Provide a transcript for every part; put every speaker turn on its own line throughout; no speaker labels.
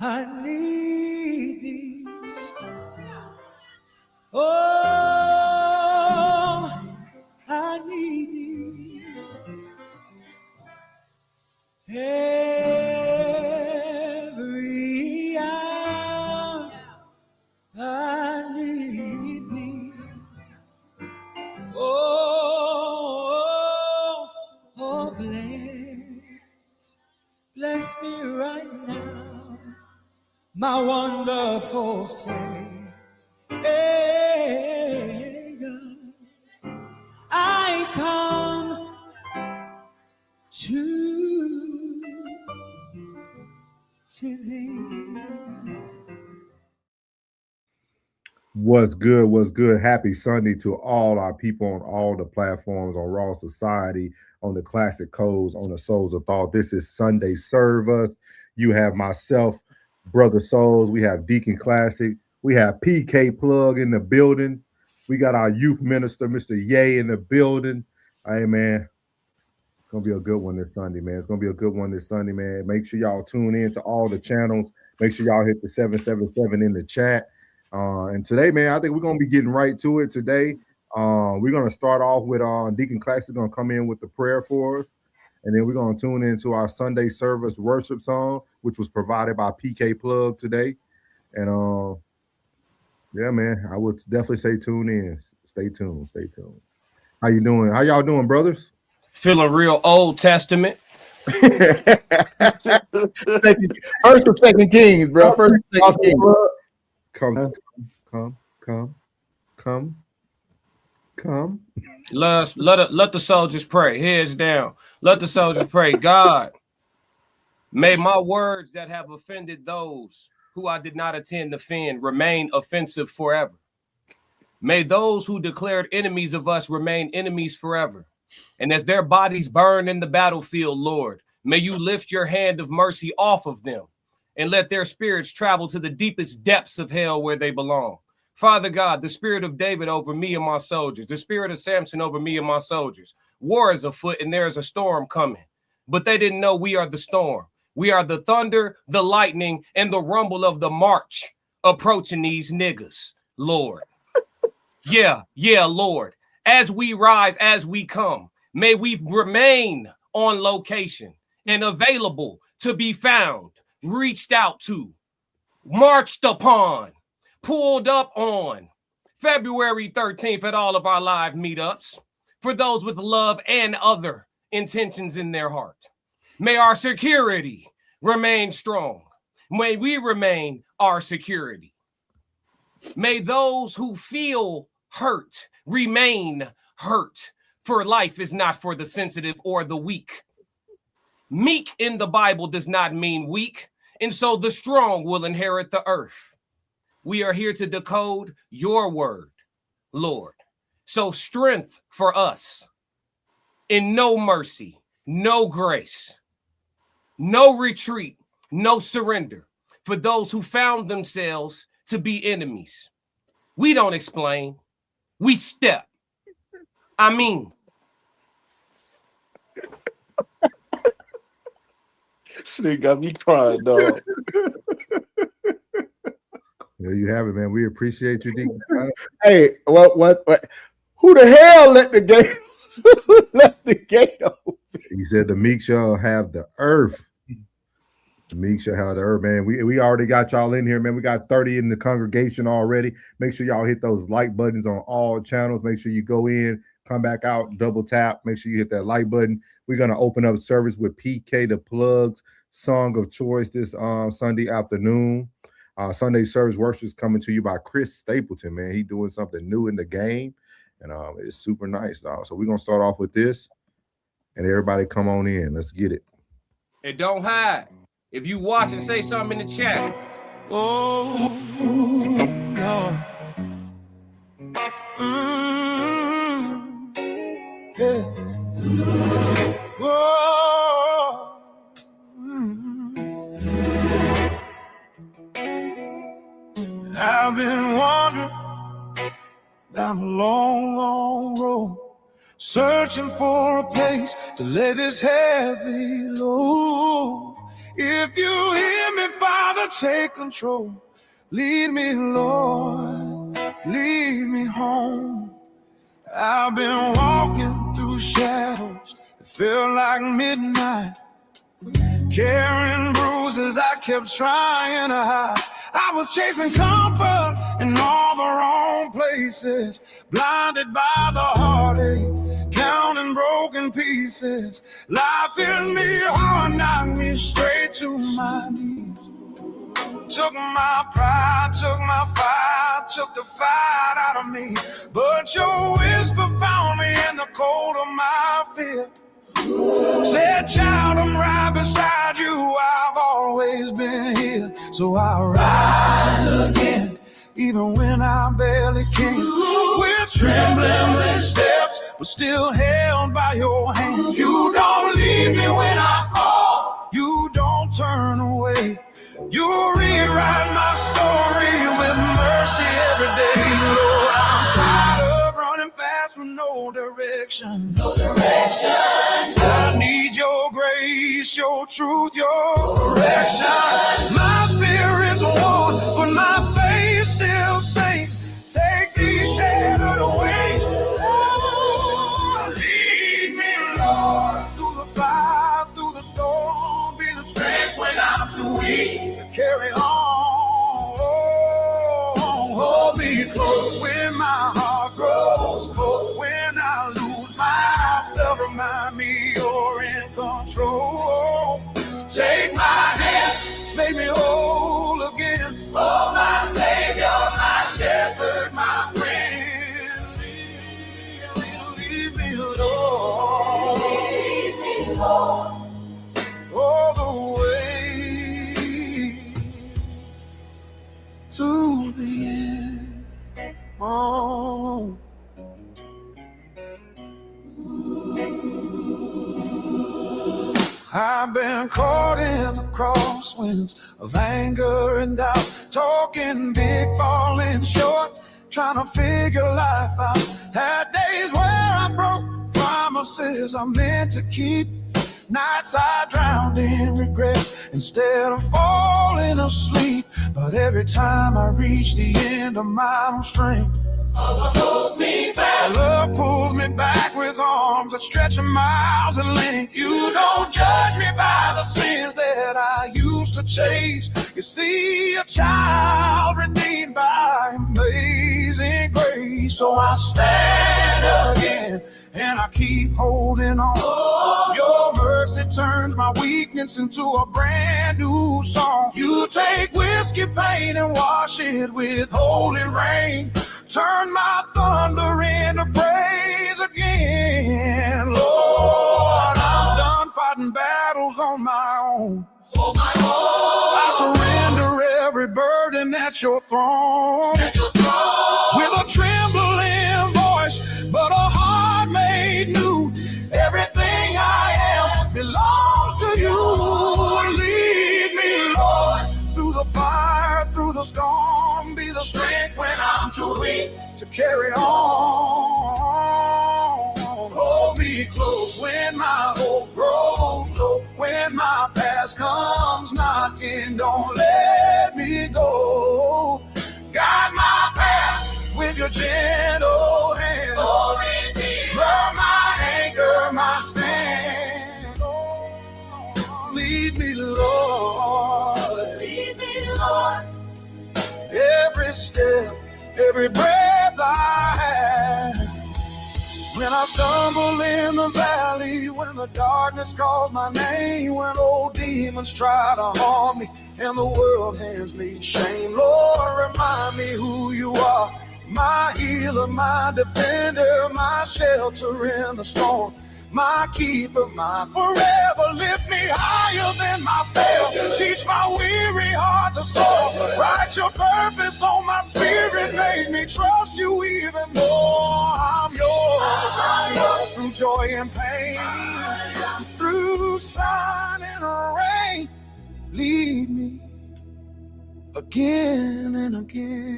I need thee. Oh, I need thee. Every hour I need thee. Oh, bless me right now, my wonderful Savior. I come to thee.
What's good? What's good? Happy Sunday to all our people on all the platforms, on Raw Society, on the Classic Codes, on the Souls of Thought. This is Sunday Serve Us. You have myself, Brother Souls. We have Deacon Classic. We have PK Plug in the building. We got our youth minister, Mr. Ye, in the building. Hey, man. It's going to be a good one this Sunday, man. It's going to be a good one this Sunday, man. Make sure y'all tune in to all the channels. Make sure y'all hit the 777 in the chat. And today, man, I think we're going to be getting right to it today. We're going to start off with Deacon Classic going to come in with the prayer for us. And then we're going to tune into our Sunday service worship song, which was provided by PK Plug today. And yeah, man, I would definitely say tune in. Stay tuned. Stay tuned. How you doing? How y'all doing, brothers?
Feeling real Old Testament.
First and second Kings, bro. First and second Kings. Come.
Let the soldiers pray. Heads down. Let the soldiers pray. God, may my words that have offended those who I did not intend to offend remain offensive forever. May those who declared enemies of us remain enemies forever. And as their bodies burn in the battlefield, Lord, may you lift your hand of mercy off of them and let their spirits travel to the deepest depths of hell where they belong. Father God, the spirit of David over me and my soldiers, the spirit of Samson over me and my soldiers. War is afoot and there is a storm coming, but they didn't know we are the storm. We are the thunder, the lightning, and the rumble of the march approaching these niggas, Lord. Yeah, Lord. As we rise, as we come, may we remain on location and available to be found, reached out to, marched upon, pulled up on February 13th at all of our live meetups for those with love and other intentions in their heart. May our security remain strong. May we remain our security. May those who feel hurt remain hurt, for life is not for the sensitive or the weak. Meek in the Bible does not mean weak, and so the strong will inherit the earth. We are here to decode your word, Lord. So strength for us in no mercy, no grace, no retreat, no surrender for those who found themselves to be enemies. We don't explain. We step. I mean.
Shit got me crying, dog.
There you have it, man. We appreciate you, Deacon.
Hey, what? Who the hell let the gate open?
He said the meek shall have the earth. The meek shall have the earth, man. We already got y'all in here, man. We got 30 in the congregation already. Make sure y'all hit those like buttons on all channels. Make sure you go in, come back out, double tap. Make sure you hit that like button. We're going to open up service with PK the Plug's song of choice this Sunday afternoon. Sunday service worship is coming to you by Chris Stapleton, man. He doing something new in the game, and it's super nice, dog. So we're going to start off with this, and everybody come on in. Let's get it.
And don't hide. If you watch and say something in the chat.
Oh, Lord. Yeah. Oh, I've been wandering down a long, long road, searching for a place to lay this heavy load. If you hear me, Father, Father, take control. Lead me, Lord, lead me home. I've been walking through shadows that feel like midnight, carrying bruises I kept trying to hide. I was chasing comfort in all the wrong places, blinded by the heartache, counting broken pieces. Life hit me hard, knocked me straight to my knees. Took my pride, took my fight, took the fight out of me. But your whisper found me in the cold of my fear. Said, child, I'm right beside you, I've always been here. So I rise again, even when I barely can. With trembling with steps, but still held by your hand. You don't leave me when I fall, you don't turn away. You rewrite my story with mercy every day. Lord, I'm tired of running fast with no direction. No direction. I need your grace, your truth, your correction. My spirit's worn, but my faith still sinks. Take these shattered wings. Oh, lead me, Lord, through the fire, through the storm. Be the strength when I'm too weak to carry on. Hold me close when my heart grows cold. When I lose myself, remind me you're in control. Take my hand, make me whole again. Oh, my Savior, my shepherd, my friend. Lead me, Lord. Lead me, Lord. All the way to the end. Oh. I've been caught in the crosswinds of anger and doubt, talking big, falling short, trying to figure life out. Had days where I broke promises I meant to keep. Nights I drowned in regret instead of falling asleep. But every time I reach the end of my own strength, love pulls me back with arms that stretch miles in length. You don't judge me by the sins that I used to chase. You see a child redeemed by amazing grace. So I stand again and I keep holding on. Your mercy turns my weakness into a brand new song. You take whiskey pain and wash it with holy rain. Turn my thunder into praise again. Lord, I'm done fighting battles on my own. I surrender every burden at your throne. With a trembling voice, but a heart made new. Everything I am belongs to you. Lead me, Lord, through the fire, through the storm. Be the strength when I'm too weak to carry on. Hold me close when my hope grows low. When my past comes knocking, don't let me go. Guide my path with your gentle hand. Burn my anchor, my stand. Oh, lead me, Lord. Lead me, Lord. Every step, every breath I have. When I stumble in the valley, when the darkness calls my name, when old demons try to harm me and the world hands me shame, Lord, remind me who you are. My healer, my defender, my shelter in the storm, my keeper, my forever. Lift me higher than my fail. Teach my weary heart to soar. Write your purpose on my spirit. Make me trust you even more. I'm yours. Through joy and pain, through sun and rain. Lead me again and again.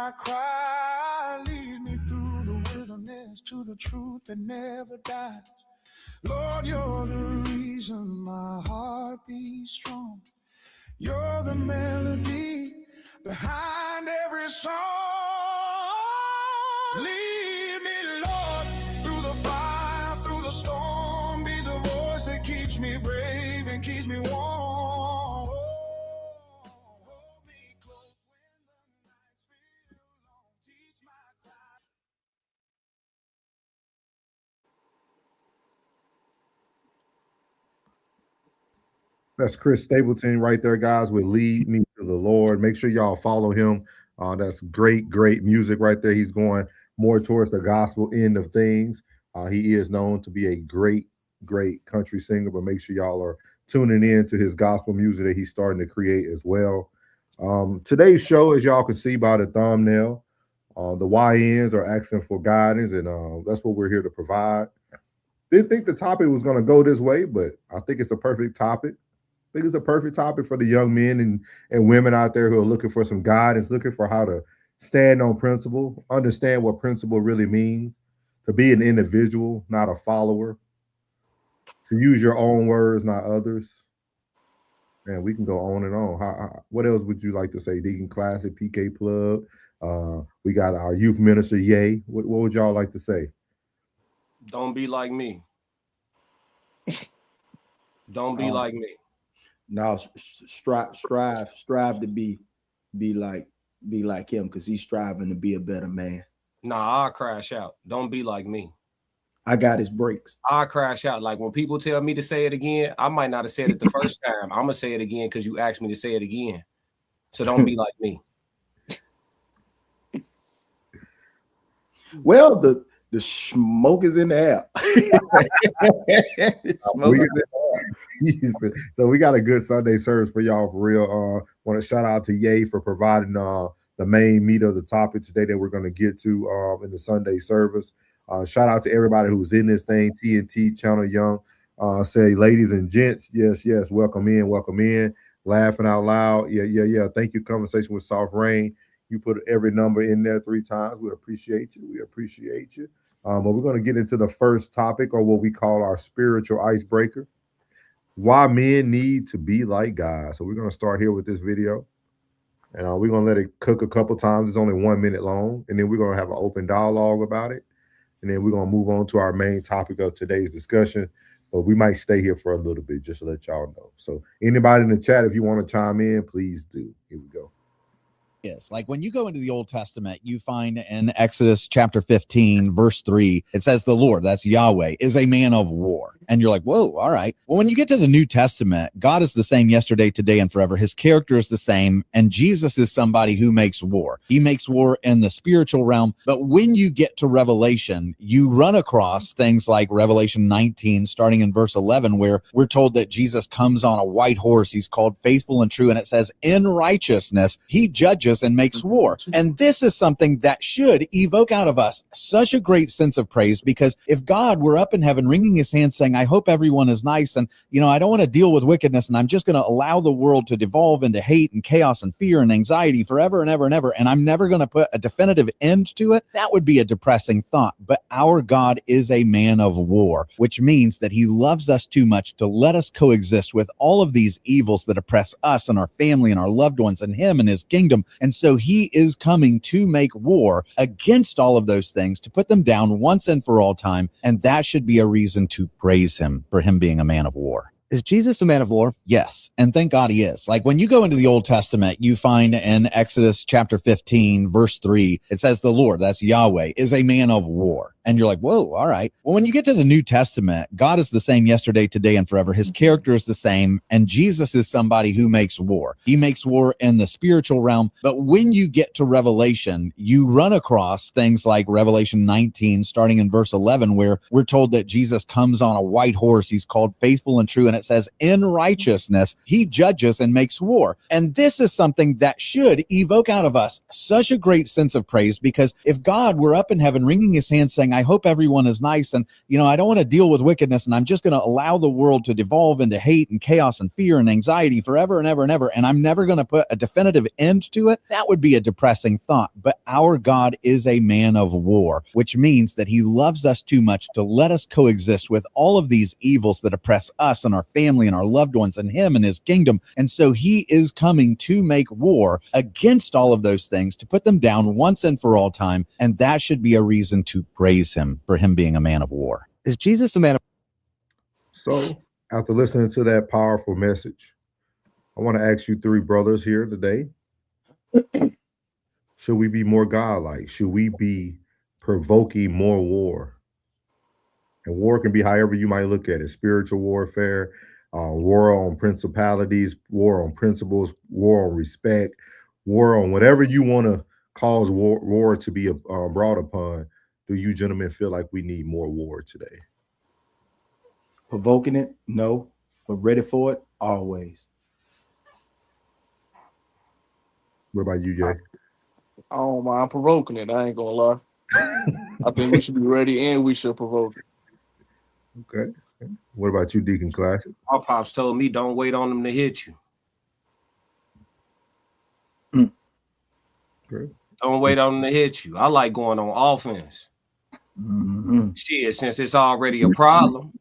I cry. Lead me through the wilderness to the truth that never dies. Lord, you're the reason my heart beats strong. You're the melody behind every song. Lead me, Lord, through the fire, through the storm. Be the voice that keeps me brave and keeps me warm. Hold me close when the nights feel long. Teach my time.
That's Chris Stapleton right there, guys, with Lead Me to the Lord. Make sure y'all follow him. That's great, great music right there. He's going more towards the gospel end of things. He is known to be a great, great country singer, but make sure y'all are tuning in to his gospel music that he's starting to create as well. Today's show, as y'all can see by the thumbnail, the YNs are asking for guidance, and that's what we're here to provide. Didn't think the topic was going to go this way, but I think it's a perfect topic. I think it's a perfect topic for the young men and women out there who are looking for some guidance, looking for how to stand on principle, understand what principle really means, to be an individual, not a follower, to use your own words, not others. Man, we can go on and on. What else would you like to say? Deacon Classic, PK Plug. We got our youth minister, Ye. What would y'all like to say?
Don't be like me. Don't be like me.
Now strive to be like him, because he's striving to be a better man.
Nah, I'll crash out. Don't be like me.
I got his breaks.
I'll crash out. Like when people tell me to say it again, I might not have said it the first time. I'm gonna say it again because you asked me to say it again. So don't be like me.
Well, the smoke is in the air.
So we got a good Sunday service for y'all for real. Want to shout out to Ye for providing the main meat of the topic today that we're going to get to in the Sunday service. Shout out to everybody who's in this thing. TNT Channel Young say, ladies and gents, yes, welcome in. Laughing out loud. Yeah. Thank you. Conversation with Soft Rain. You put every number in there 3 times. We appreciate you. But we're going to get into the first topic, or what we call our spiritual icebreaker. Why men need to be like God. So we're going to start here with this video. And we're going to let it cook a couple times. It's only 1 minute long. And then we're going to have an open dialogue about it. And then we're going to move on to our main topic of today's discussion. But we might stay here for a little bit, just to let y'all know. So anybody in the chat, if you want to chime in, please do. Here we go.
Is. Like when you go into the Old Testament, you find in Exodus chapter 15, verse 3, it says the Lord, that's Yahweh, is a man of war. And you're like, whoa, all right. Well, when you get to the New Testament, God is the same yesterday, today, and forever. His character is the same. And Jesus is somebody who makes war. He makes war in the spiritual realm. But when you get to Revelation, you run across things like Revelation 19, starting in verse 11, where we're told that Jesus comes on a white horse. He's called faithful and true. And it says, in righteousness, he judges and makes war. And this is something that should evoke out of us such a great sense of praise, because if God were up in heaven wringing his hands saying, I hope everyone is nice, and I don't want to deal with wickedness, and I'm just going to allow the world to devolve into hate and chaos and fear and anxiety forever and ever and ever, and I'm never going to put a definitive end to it, that would be a depressing thought. But our God is a man of war, which means that he loves us too much to let us coexist with all of these evils that oppress us and our family and our loved ones and him and his kingdom. And so he is coming to make war against all of those things, to put them down once and for all time. And that should be a reason to praise him for him being a man of war.
Is Jesus a man of war?
Yes. And thank God he is. Like when you go into the Old Testament, you find in Exodus chapter 15, verse 3, it says the Lord, that's Yahweh, is a man of war. And you're like, whoa, all right. Well, when you get to the New Testament, God is the same yesterday, today, and forever. His character is the same. And Jesus is somebody who makes war. He makes war in the spiritual realm. But when you get to Revelation, you run across things like Revelation 19, starting in verse 11, where we're told that Jesus comes on a white horse. He's called faithful and true. And it says, in righteousness, he judges and makes war. And this is something that should evoke out of us such a great sense of praise, because if God were up in heaven wringing his hands saying, I hope everyone is nice. And, I don't want to deal with wickedness. And I'm just going to allow the world to devolve into hate and chaos and fear and anxiety forever and ever and ever. And I'm never going to put a definitive end to it. That would be a depressing thought. But our God is a man of war, which means that he loves us too much to let us coexist with all of these evils that oppress us and our family and our loved ones and him and his kingdom. And so he is coming to make war against all of those things, to put them down once and for all time. And that should be a reason to praise him for him being a man of war.
Is Jesus a man of
So, after listening to that powerful message, I want to ask you three brothers here today. Should we be more godlike? Should we be provoking more war? And war can be however you might look at it: spiritual warfare, war on principalities, war on principles, war on respect, war on whatever you want to cause war to be brought upon. Do you gentlemen feel like we need more war today?
Provoking it? No. But ready for it? Always.
What about you, Jay?
I don't mind provoking it. I ain't gonna lie. I think we should be ready and we should provoke it.
Okay. What about you, Deacon Classic?
My pops told me don't wait on them to hit you.
Great.
Don't wait on them to hit you. I like going on offense.
Mm-hmm.
Shit, since it's already a problem.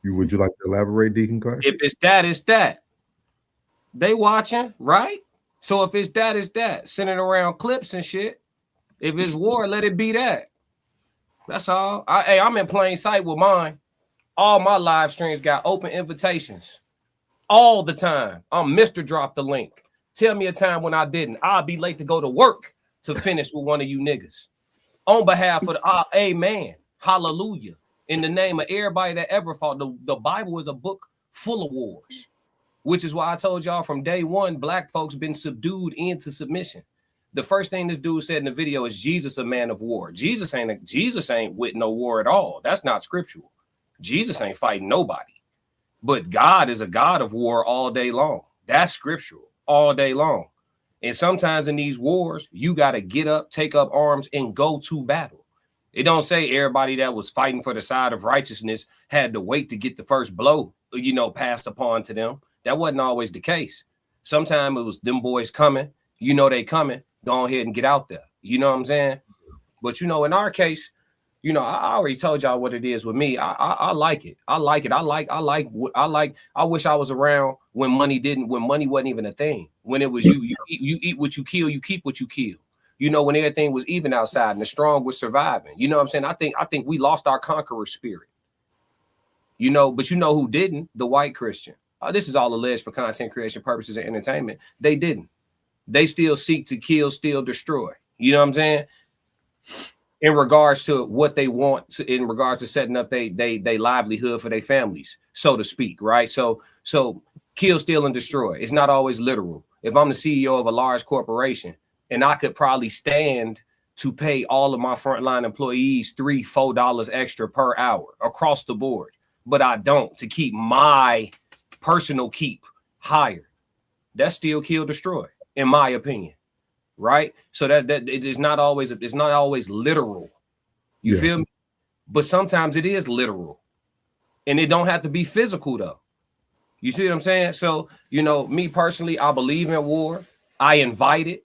Would you like to elaborate, Deacon Classic?
If it's that, it's that. They watching, right? So if it's that, it's that. Sending around clips and shit. If it's war, let it be that. That's all. I'm in plain sight with mine. All my live streams got open invitations. All the time. I'm Mr. Drop the link. Tell me a time when I didn't. I'll be late to go to work to finish with one of you niggas. On behalf of the amen. Hallelujah. In the name of everybody that ever fought. The Bible is a book full of wars. Which is why I told y'all from day one, black folks been subdued into submission. The first thing this dude said in the video is Jesus a man of war. Jesus ain't with no war at all. That's not scriptural. Jesus ain't fighting nobody. But God is a God of war all day long. That's scriptural all day long. And sometimes in these wars, you got to get up, take up arms, and go to battle. It don't say everybody that was fighting for the side of righteousness had to wait to get the first blow, passed upon to them. That wasn't always the case. Sometimes it was them boys coming. They coming. Go ahead and get out there. You know what I'm saying? But, in our case, I already told y'all what it is with me. I like it. I like it. I wish I was around when money wasn't even a thing. When it was you eat what you kill, you keep what you kill. When everything was even outside and the strong was surviving. You know what I'm saying? I think we lost our conqueror spirit. But who didn't? The white Christian. This is all alleged for content creation purposes and entertainment. They didn't. They still seek to kill, steal, destroy. You know what I'm saying? In regards to what they want to, in regards to setting up they livelihood for their families, so to speak, right? So kill, steal, and destroy. It's not always literal. If I'm the CEO of a large corporation and I could probably stand to pay all of my frontline employees $3-4 extra per hour across the board, but I don't, to keep my personal keep higher. That's still kill, destroy, in my opinion. Right? So that it is not always, it's not always literal. You feel me? But sometimes it is literal. And it don't have to be physical though. You see what I'm saying? So, me personally, I believe in war. I invite it.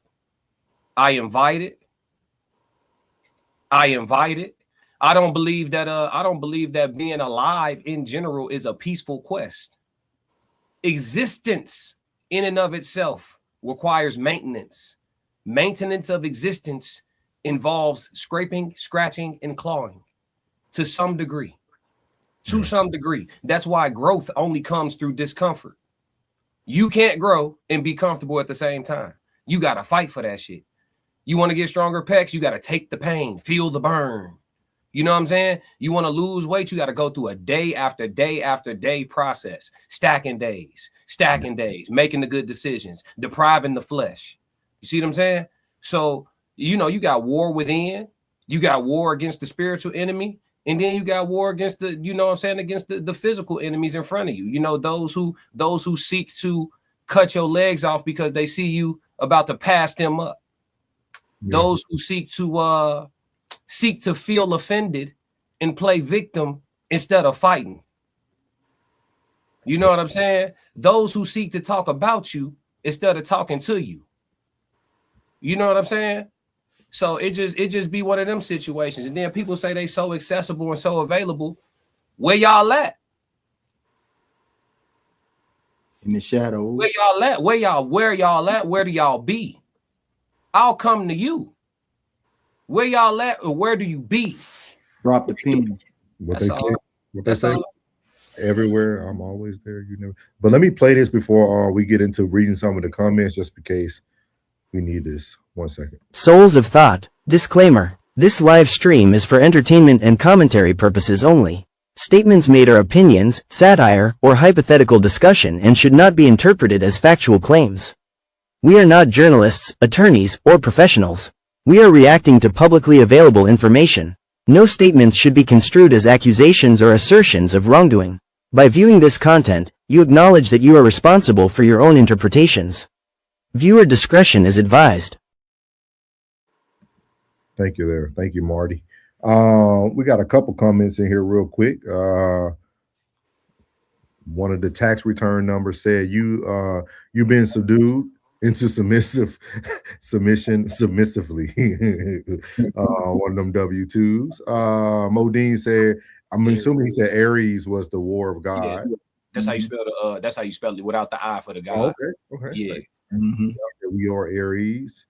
I don't believe that being alive in general is a peaceful quest. Existence in and of itself requires maintenance. Maintenance of existence involves scraping, scratching, and clawing to some degree. That's why growth only comes through discomfort. You can't grow and be comfortable at the same time. You got to fight for that shit. You want to get stronger pecs, you got to take the pain, feel the burn. You know what I'm saying? You want to lose weight, you got to go through a day after day after day process, stacking days, making the good decisions, depriving the flesh. You see what I'm saying? So, you got war within, you got war against the spiritual enemy, and then you got war against against the physical enemies in front of you. Those who seek to cut your legs off because they see you about to pass them up. Those who seek to feel offended and play victim instead of fighting. You know what I'm saying? Those who seek to talk about you instead of talking to you. You know what I'm saying? So it just be one of them situations. And then people say they so accessible and so available. Where y'all at?
In the shadows.
Where y'all at? Where y'all at? Where do y'all be? I'll come to you. Where y'all at or where do you be?
Drop the pin.
What
That's
they
all.
say? What they
That's
say?
all.
Everywhere, I'm always there. You know. But let me play this before we get into reading some of the comments, just in case we need this. 1 second.
Souls of Thought. Disclaimer. This live stream is for entertainment and commentary purposes only. Statements made are opinions, satire, or hypothetical discussion and should not be interpreted as factual claims. We are not journalists, attorneys, or professionals. We are reacting to publicly available information. No statements should be construed as accusations or assertions of wrongdoing. By viewing this content, you acknowledge that you are responsible for your own interpretations. Viewer discretion is advised.
Thank you there. Thank you, Marty. We got a couple comments in here real quick. One of the tax return numbers said you've been subdued into submissively. One of them W-2s. Modine said, I'm assuming he said Aries was the war of God.
Yeah. That's how you spell that's how you spell it without the I for the God.
Okay.
Yeah.
Mm-hmm.
We are Aries.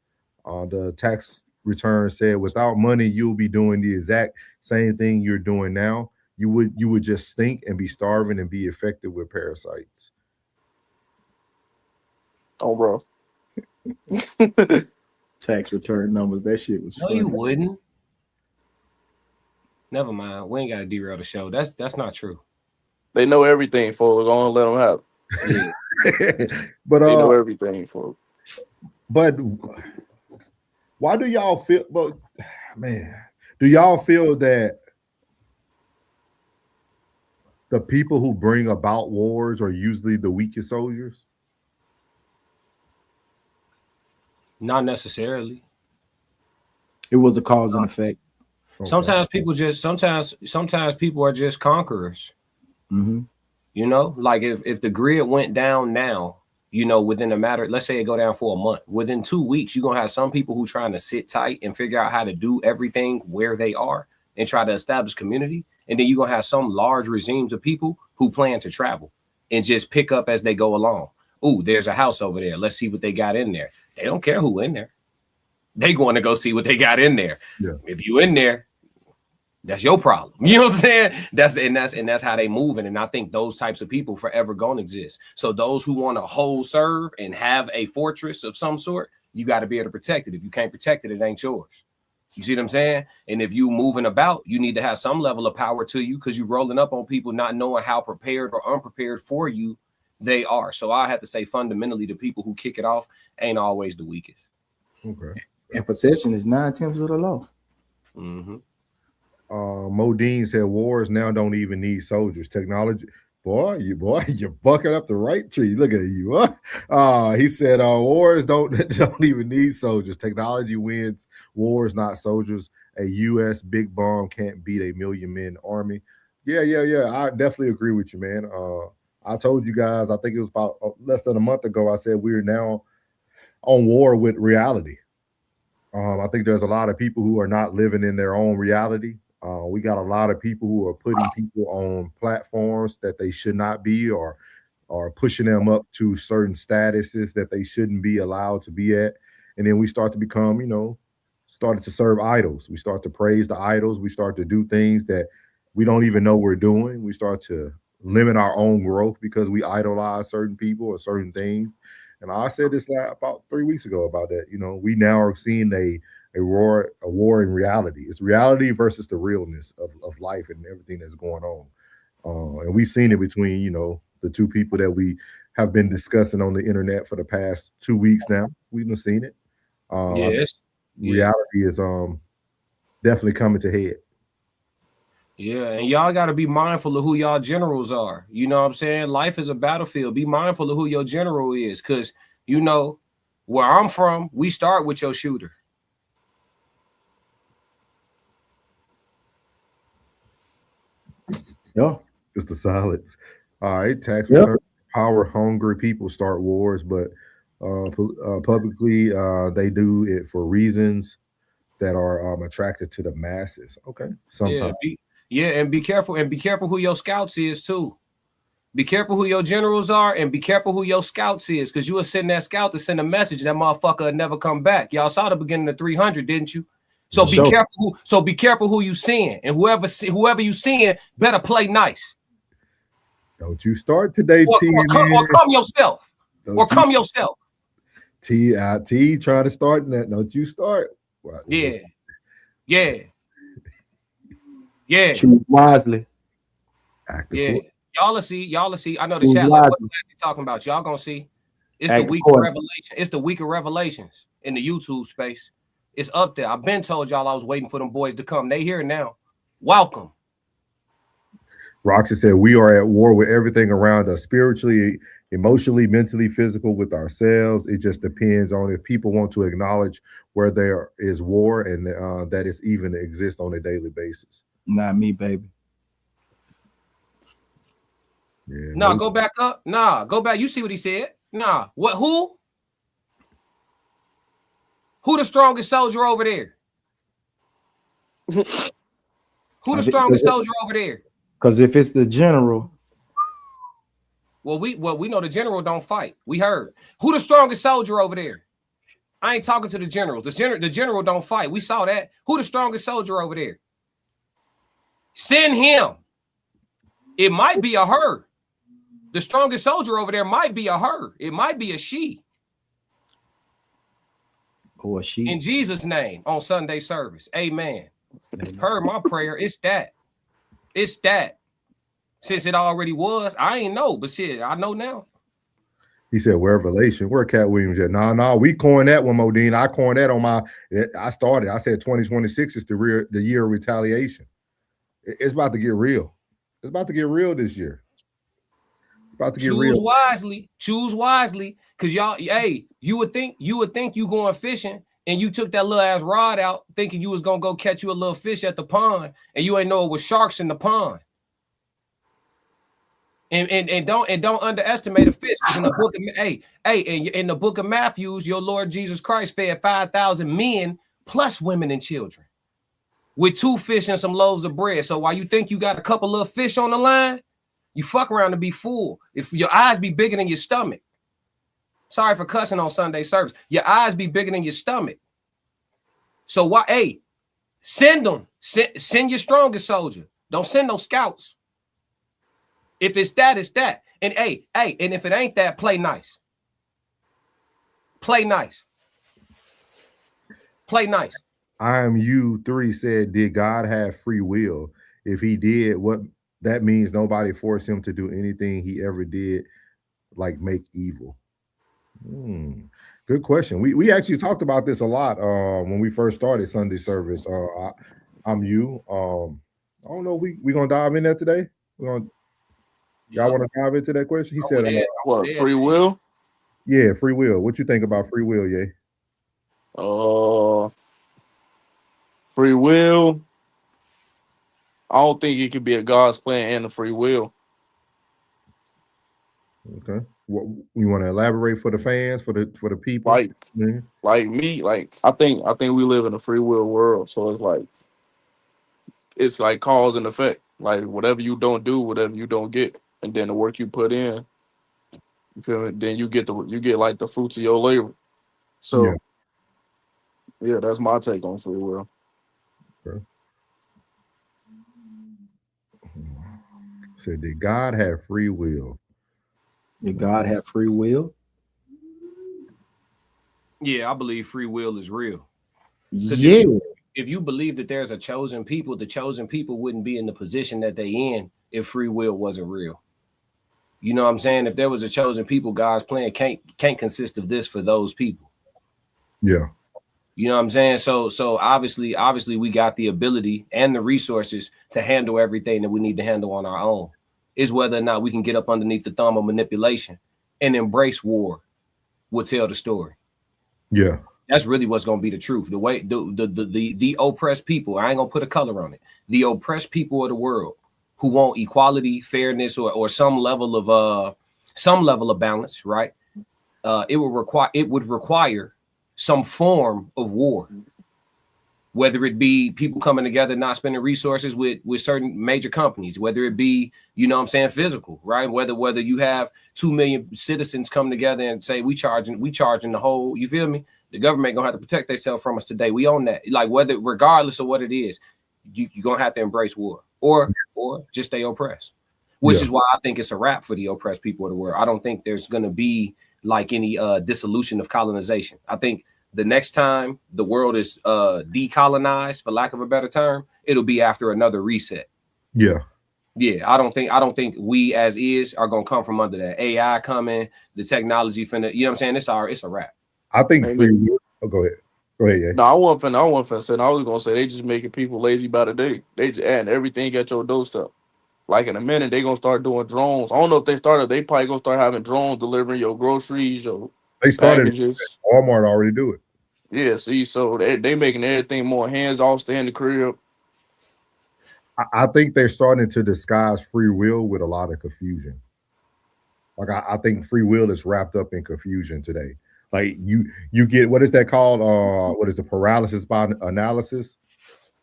The tax return said, without money, you'll be doing the exact same thing you're doing now. You would just stink and be starving and be affected with parasites.
Oh, bro.
Tax return numbers. That shit was
No,
funny.
you wouldn't. Never mind. We ain't got to derail the show. That's not true.
They know everything, folks. Go on, let them have it.
Yeah.
But
They know everything, folks.
But why do y'all feel? But man, do y'all feel that the people who bring about wars are usually the weakest soldiers?
Not necessarily.
It was a cause and effect.
Okay.
Sometimes people are just conquerors.
Mm-hmm.
You know, like if the grid went down now, you know, within a matter, let's say it go down for a month, within 2 weeks, you're gonna have some people who trying to sit tight and figure out how to do everything where they are and try to establish community. And then you're gonna have some large regimes of people who plan to travel and just pick up as they go along. Ooh, there's a house over there. Let's see what they got in there. They don't care who in there. They going to go see what they got in there.
Yeah.
If you in there, that's your problem. You know what I'm saying? That's how they moving. And I think those types of people forever gonna exist. So those who want to hold serve and have a fortress of some sort, you got to be able to protect it. If you can't protect it, it ain't yours. You see what I'm saying? And if you moving about, you need to have some level of power to you because you're rolling up on people not knowing how prepared or unprepared for you they are. So I have to say fundamentally the people who kick it off ain't always the weakest.
Okay.
And possession is 9/10 of the law.
Mm-hmm.
Modine said wars now don't even need soldiers. Technology, you're bucking up the right tree. Look at you, huh? He said wars don't even need soldiers. Technology wins wars, not soldiers. A U.S. big bomb can't beat a million men army. Yeah. I definitely agree with you, man. I told you guys, I think it was about less than a month ago, I said we're now on war with reality. I think there's a lot of people who are not living in their own reality. We got a lot of people who are putting people on platforms that they should not be, or pushing them up to certain statuses that they shouldn't be allowed to be at. And then we start to become, started to serve idols. We start to praise the idols. We start to do things that we don't even know we're doing. We start to limit our own growth because we idolize certain people or certain things. And I said this about 3 weeks ago about that. We now are seeing a war in reality. It's reality versus the realness of life and everything that's going on. And we've seen it between, the two people that we have been discussing on the internet for the past 2 weeks now. We've seen it. Reality is definitely coming to head.
Yeah, and y'all got to be mindful of who y'all generals are. You know what I'm saying? Life is a battlefield. Be mindful of who your general is, because, where I'm from, we start with your shooter.
Yeah.
It's the silence. All right, tax
Yep.
return. Power hungry people start wars, but publicly they do it for reasons that are attracted to the masses. Okay, sometimes.
And be careful who your scouts is too. Be careful who your generals are, and be careful who your scouts is, because you will send that scout to send a message, and that motherfucker will never come back. Y'all saw the beginning of 300, didn't you? So be careful. Be careful who you seeing, and whoever you seeing better play nice.
Don't you start today,
or come yourself. Come yourself.
T trying to start that. Don't you start. Well,
yeah.
Choose wisely.
Active.
Y'all will see. I know the chat. Like, what you talking about? Y'all gonna see. It's the week of revelation. It's the week of revelations in the YouTube space. It's up there. I've been told y'all I was waiting for them boys to come. They here now. Welcome.
Roxy said, we are at war with everything around us, spiritually, emotionally, mentally, physical, with ourselves. It just depends on if people want to acknowledge where there is war and that it's even exists on a daily basis.
Not me, baby.
Yeah,
no, go back up. Nah, go back. You see what he said? Nah. What? Who? Who the strongest soldier over there? Who the strongest soldier over there?
Because if it's the general,
well, we know the general don't fight. We heard. Who the strongest soldier over there? I ain't talking to the generals. The general don't fight. We saw that. Who the strongest soldier over there? Send him. It might be a her. The strongest soldier over there might be a her. It might be a she.
Or she.
In Jesus' name on Sunday service. Amen. Heard my prayer. It's that. It's that. Since it already was, I ain't know, but shit, I know now.
He said, Revelation. Where Cat Williams at? No, we coined that one, Modine. I coined that on my. I started. I said 2026 is the year of retaliation. It's about to get real. It's about to get real this year. It's about to get real.
Choose wisely, because y'all. Hey, you would think you going fishing. And you took that little ass rod out thinking you was gonna go catch you a little fish at the pond, and you ain't know it was sharks in the pond. And don't underestimate a fish. In the book of in the book of Matthew, your Lord Jesus Christ fed 5,000 men plus women and children with 2 fish and some loaves of bread. So while you think you got a couple little fish on the line, you fuck around to be full. If your eyes be bigger than your stomach. Sorry for cussing on Sunday service. Your eyes be bigger than your stomach. So why? Hey, send them. Send your strongest soldier. Don't send no scouts. If it's that, it's that. And and if it ain't that, play nice. Play nice. Play nice.
I am you 3 said, did God have free will? If he did, what that means nobody forced him to do anything he ever did, like make evil. Good question. We actually talked about this a lot when we first started Sunday service. I'm you. I don't know. We gonna dive in there today. Y'all want to dive into that question? He said,
"What free will?"
Yeah, free will. What you think about free will, Ye?
Free will. I don't think it could be a God's plan and a free will.
Okay. What you want to elaborate for the fans, for the people?
Like me, I think we live in a free will world. So it's like cause and effect. Like whatever you don't do, whatever you don't get, and then the work you put in, you feel me? Then you get like the fruits of your labor. So yeah, that's my take on free will.
Okay. So did God have free will?
Did God have free will?
Yeah, I believe free will is real.
Yeah.
If you believe that there's a chosen people, the chosen people wouldn't be in the position that they in if free will wasn't real. You know what I'm saying? If there was a chosen people, God's plan can't consist of this for those people.
Yeah.
You know what I'm saying? So obviously we got the ability and the resources to handle everything that we need to handle on our own. Is whether or not we can get up underneath the thumb of manipulation and embrace war will tell the story.
Yeah.
That's really what's going to be the truth. The way the oppressed people, I ain't going to put a color on it. The oppressed people of the world who want equality, fairness, or some level of balance, right? It would require some form of war, whether it be people coming together, not spending resources with certain major companies, whether it be, you know what I'm saying, physical, right? Whether you have 2 million citizens come together and say, we charging the whole, you feel me? The government gonna have to protect themselves from us today. We own that. Like, whether, regardless of what it is, you're gonna have to embrace war or just stay oppressed, which is why I think it's a wrap for the oppressed people of the world. I don't think there's gonna be like any dissolution of colonization. I think the next time the world is decolonized, for lack of a better term, it'll be after another reset.
Yeah.
I don't think we as is are gonna come from under that. AI coming, the technology finna, you know what I'm saying? It's a wrap.
I think free will. Oh, go ahead. Go ahead, yeah.
No, I wasn't finna say. I was gonna say they just making people lazy by the day. They just adding everything at your doorstep. Like in a minute, they gonna start doing drones. I don't know if they started. They probably gonna start having drones delivering your groceries, your
They started.
packages.
Walmart already do it.
Yeah, see, so they making everything more hands off, stay in the crib.
I think they're starting to disguise free will with a lot of confusion. Like I think free will is wrapped up in confusion today. Like you get, what is that called? What is it? Paralysis by analysis.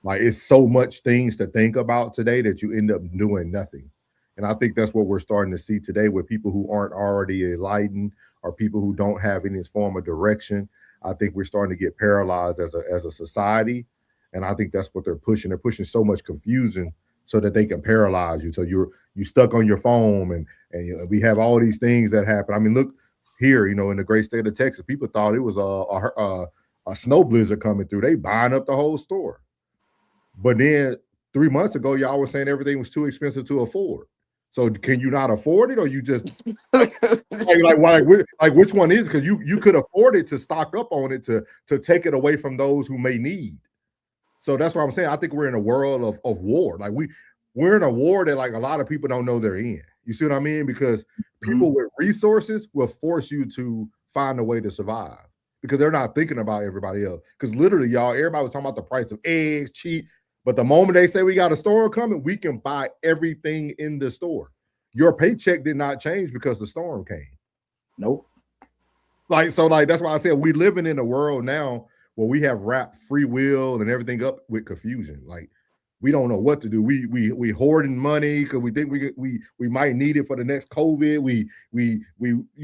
Like, it's so much things to think about today that you end up doing nothing. And I think that's what we're starting to see today with people who aren't already enlightened or people who don't have any form of direction. I think we're starting to get paralyzed as a society. And I think that's what they're pushing. They're pushing so much confusion so that they can paralyze you. So you're stuck on your phone, and you know, we have all these things that happen. I mean, look here, you know, in the great state of Texas, people thought it was a snow blizzard coming through. They buying up the whole store. But then 3 months ago, y'all were saying everything was too expensive to afford. So can you not afford it, or you just like which one is? Because you could afford it to stock up on it to take it away from those who may need. So that's what I'm saying. I think we're in a world of war. Like we're in a war that like a lot of people don't know they're in. You see what I mean? Because people with resources will force you to find a way to survive because they're not thinking about everybody else. Because literally, y'all, everybody was talking about the price of eggs, cheap. But the moment they say we got a storm coming, we can buy everything in the store. Your paycheck did not change because the storm came.
Nope.
Like, so like, that's why I said we living in a world now where we have wrapped free will and everything up with confusion. Like, we don't know what to do. We hoarding money because we think we might need it for the next COVID. We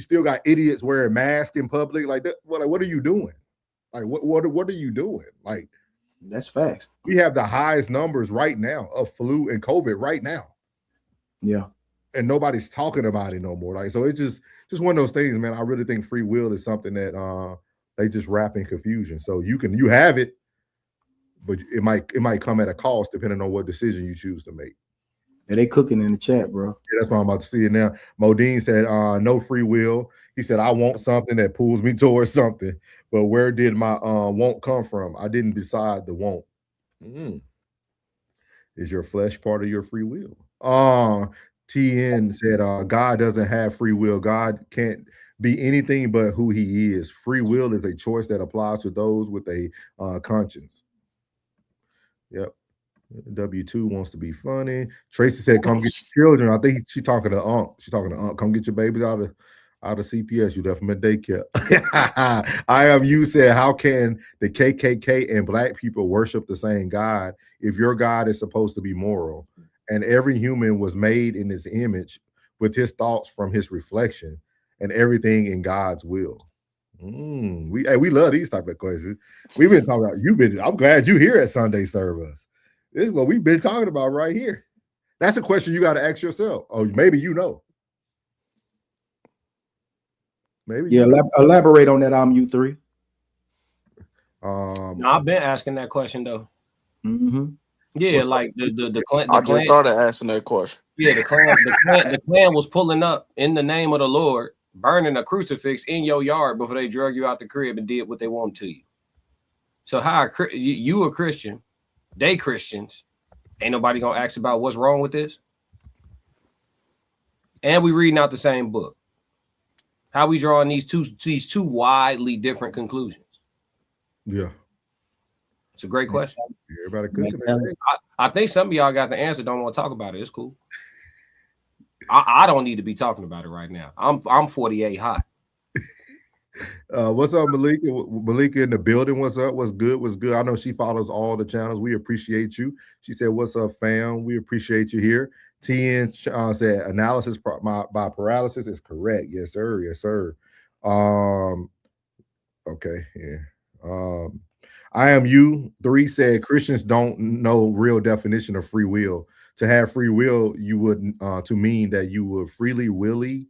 still got idiots wearing masks in public. Like that, what are you doing? Like what are you doing? Like,
that's facts.
We have the highest numbers right now of flu and COVID right now.
Yeah.
And nobody's talking about it no more. Like, so it's just one of those things, man. I really think free will is something that they just wrap in confusion. So you have it, but it might come at a cost depending on what decision you choose to make.
And they cooking in the chat, bro.
Yeah, that's what I'm about to see it now. Modine said, no free will. He said, I want something that pulls me towards something. But where did my want come from? I didn't decide the want. Is your flesh part of your free will? TN said, God doesn't have free will. God can't be anything but who he is. Free will is a choice that applies to those with a conscience. Yep. W2 wants to be funny. Tracy said, come get your children. I think she's talking to Unc. She's talking to Unc. Come get your babies out of CPS. You left them at daycare. I have you said, how can the KKK and black people worship the same God if your God is supposed to be moral and every human was made in his image with his thoughts from his reflection and everything in God's will? We love these type of questions. We've been talking about I'm glad you here at Sunday Service. This is what we've been talking about right here. That's a question you got to ask yourself. Oh, maybe you know. Maybe.
Yeah, elaborate on that. I'm U3.
No, I've been asking that question though. Yeah, like the clan.
I just started asking that question.
Yeah, the clan was pulling up in the name of the Lord, burning a crucifix in your yard before they drug you out the crib and did what they wanted to you. So how you a Christian? They Christians. Ain't nobody gonna ask about what's wrong with this. And we reading out the same book. How we drawing these two widely different conclusions.
Yeah.
It's a great question.
Everybody cooking.
I think some of y'all got the answer. Don't want to talk about it. It's cool. I don't need to be talking about it right now. I'm 48 hot.
What's up, Malika? Malika in the building. What's up? What's good? What's good? I know she follows all the channels. We appreciate you. She said, "What's up, fam? We appreciate you here." TN said, "Analysis by paralysis is correct." Yes, sir. Yes, sir. Okay. Yeah. I am you. 3 said Christians don't know real definition of free will. To have free will, you would to mean that you would freely, willingly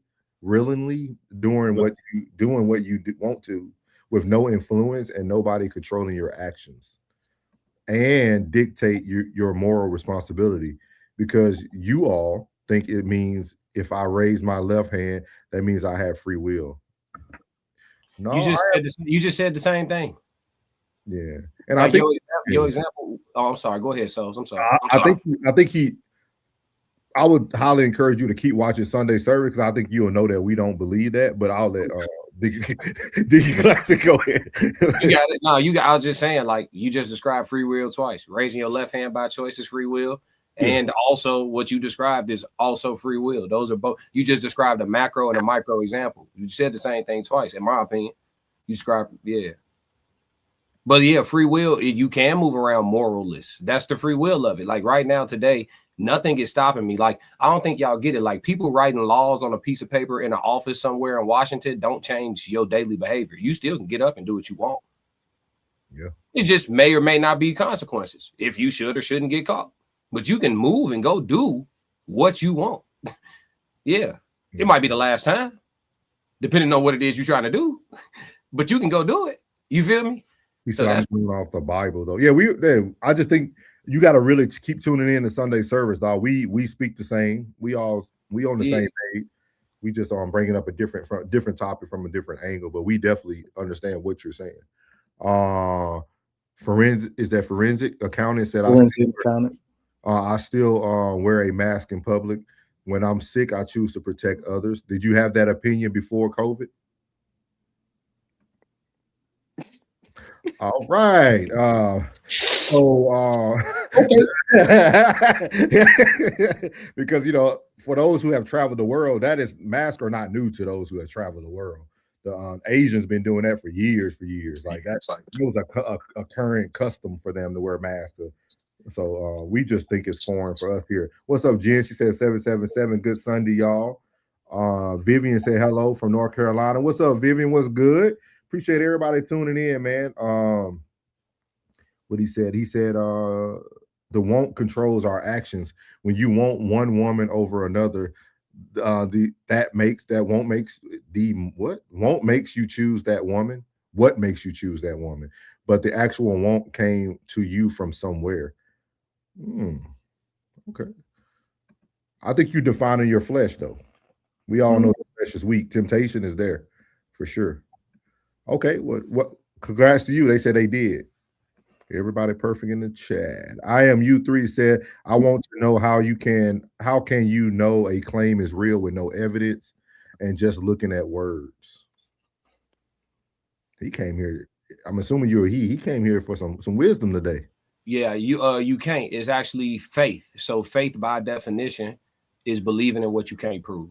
doing what you want to, with no influence and nobody controlling your actions, and dictate your moral responsibility. Because you all think it means if I raise my left hand, that means I have free will. No,
you just said the same thing.
Yeah, and
like
I think
your example. Oh, I'm sorry. Go ahead, Sos. I'm sorry.
I would highly encourage you to keep watching Sunday service, because I think you'll know that we don't believe that. But I'll let Deacon Classic go ahead.
You got it. No, I was just saying, like, you just described free will twice. Raising your left hand by choice is free will. And also what you described is also free will. Those are both. You just described a macro and a micro example. You said the same thing twice, in my opinion. You described, yeah. But yeah, free will, you can move around moralless. That's the free will of it. Like right now, today, nothing is stopping me. Like, I don't think y'all get it. Like, people writing laws on a piece of paper in an office somewhere in Washington don't change your daily behavior. You still can get up and do what you want.
Yeah.
It just may or may not be consequences if you should or shouldn't get caught. But you can move and go do what you want. Yeah. It might be the last time, depending on what it is you're trying to do. But you can go do it. You feel me?
He said, I'm moving off the Bible, though. Yeah, I just think you got to really keep tuning in to Sunday service, dog. We speak the same. We on the same page. We just bringing up a different topic from a different angle, but we definitely understand what you're saying. Forensic accountant said, I still wear a mask in public. When I'm sick, I choose to protect others. Did you have that opinion before COVID? All right. Because for those who have traveled the world, masks are not new to those who have traveled the world. The Asians been doing that for years. Like it was a current custom for them to wear masks. So we just think it's foreign for us here. What's up, Jen? She said 777. Good Sunday, y'all. Vivian said hello from North Carolina. What's up, Vivian? What's good? Appreciate everybody tuning in, man. What he said the want controls our actions. When you want one woman over another, won't makes you choose that woman. What makes you choose that woman? But the actual want came to you from somewhere. Okay. I think you're defining your flesh, though. We all know the flesh is weak. Temptation is there for sure. Okay, what congrats to you. They said they did. Everybody perfect in the chat. I am U3 said, I want to know how can you know a claim is real with no evidence and just looking at words? He came here. I'm assuming you're he came here for some wisdom today.
Yeah, you can't. It's actually faith. So faith by definition is believing in what you can't prove.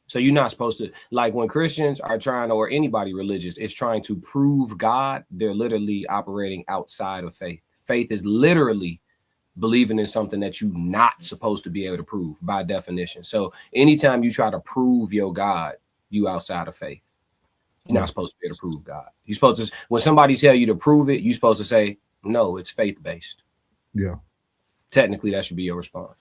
So you're not supposed to, like when Christians are trying, or anybody religious is trying to prove God, they're literally operating outside of faith. Faith is literally believing in something that you're not supposed to be able to prove by definition. So anytime you try to prove your God, you outside of faith. You're not supposed to be able to prove God. You're supposed to, when somebody tell you to prove it, you're supposed to say, no, it's faith-based.
Yeah.
Technically, that should be your response.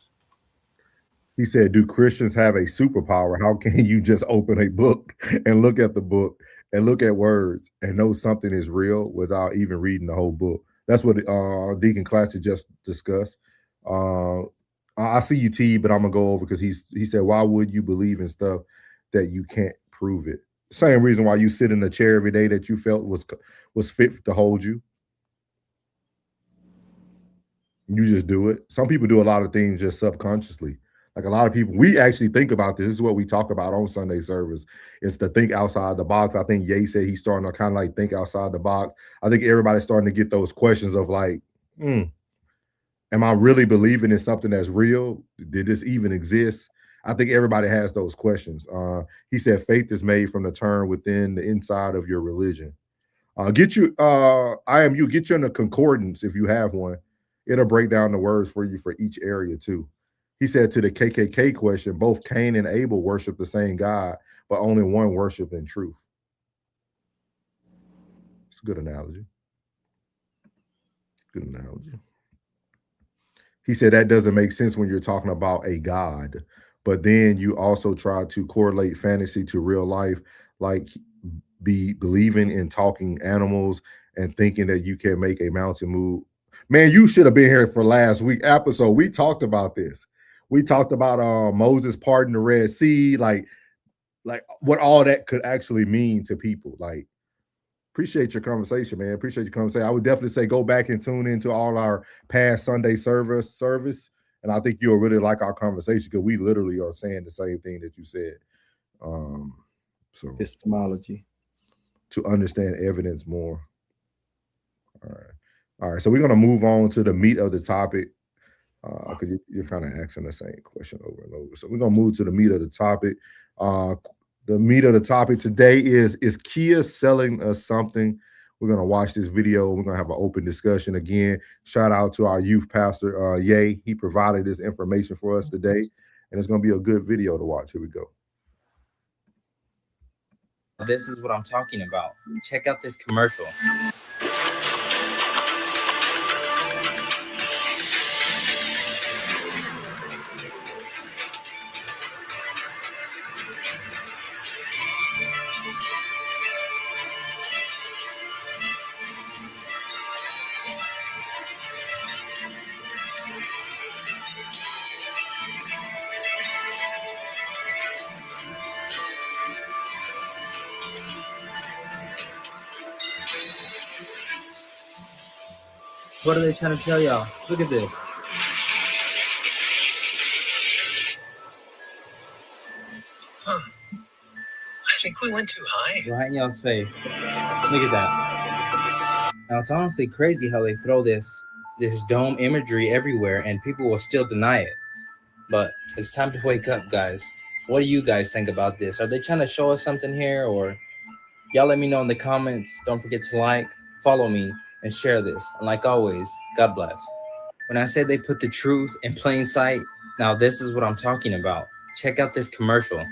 He said, do Christians have a superpower? How can you just open a book and look at the book and look at words and know something is real without even reading the whole book? That's what Deacon Classic just discussed. I see you, T, but I'm going to go over because he said, why would you believe in stuff that you can't prove it? Same reason why you sit in a chair every day that you felt was fit to hold you. You just do it. Some people do a lot of things just subconsciously. Like a lot of people, we actually think about this. This is what we talk about on Sunday service. It's to think outside the box. I think Ye said he's starting to kind of like think outside the box. I think everybody's starting to get those questions of like, am I really believing in something that's real? Did this even exist? I think everybody has those questions. He said faith is made from the term within the inside of your religion. Get you in the concordance if you have one. It'll break down the words for you for each area too. He said to the KKK question, both Cain and Abel worship the same God, but only one worshiped in truth. It's a good analogy. Good analogy. He said that doesn't make sense when you're talking about a God, but then you also try to correlate fantasy to real life, like be believing in talking animals and thinking that you can make a mountain move. Man, you should have been here for last week episode. We talked about this. We talked about Moses parting the Red Sea, like what all that could actually mean to people. Like, appreciate your conversation, man. Appreciate your conversation. I would definitely say go back and tune into all our past Sunday service, and I think you'll really like our conversation because we literally are saying the same thing that you said. So
epistemology.
To understand evidence more. All right. So we're going to move on to the meat of the topic because you're kind of asking the same question over and over. So we're going to move to the meat of the topic. The meat of the topic today is Kia selling us something? We're going to watch this video. We're going to have an open discussion again. Shout out to our youth pastor, Ye. He provided this information for us today, and it's going to be a good video to watch. Here we go.
This is what I'm talking about. Check out this commercial. What are they trying to tell y'all? Look at this.
I think we went too high.
Right in y'all's face. Look at that. Now it's honestly crazy how they throw this dome imagery everywhere and people will still deny it. But it's time to wake up, guys. What do you guys think about this? Are they trying to show us something here? Or y'all let me know in the comments. Don't forget to like, follow me, and share this. And like always, God bless. When I say they put the truth in plain sight, now this is what I'm talking about. Check out this commercial.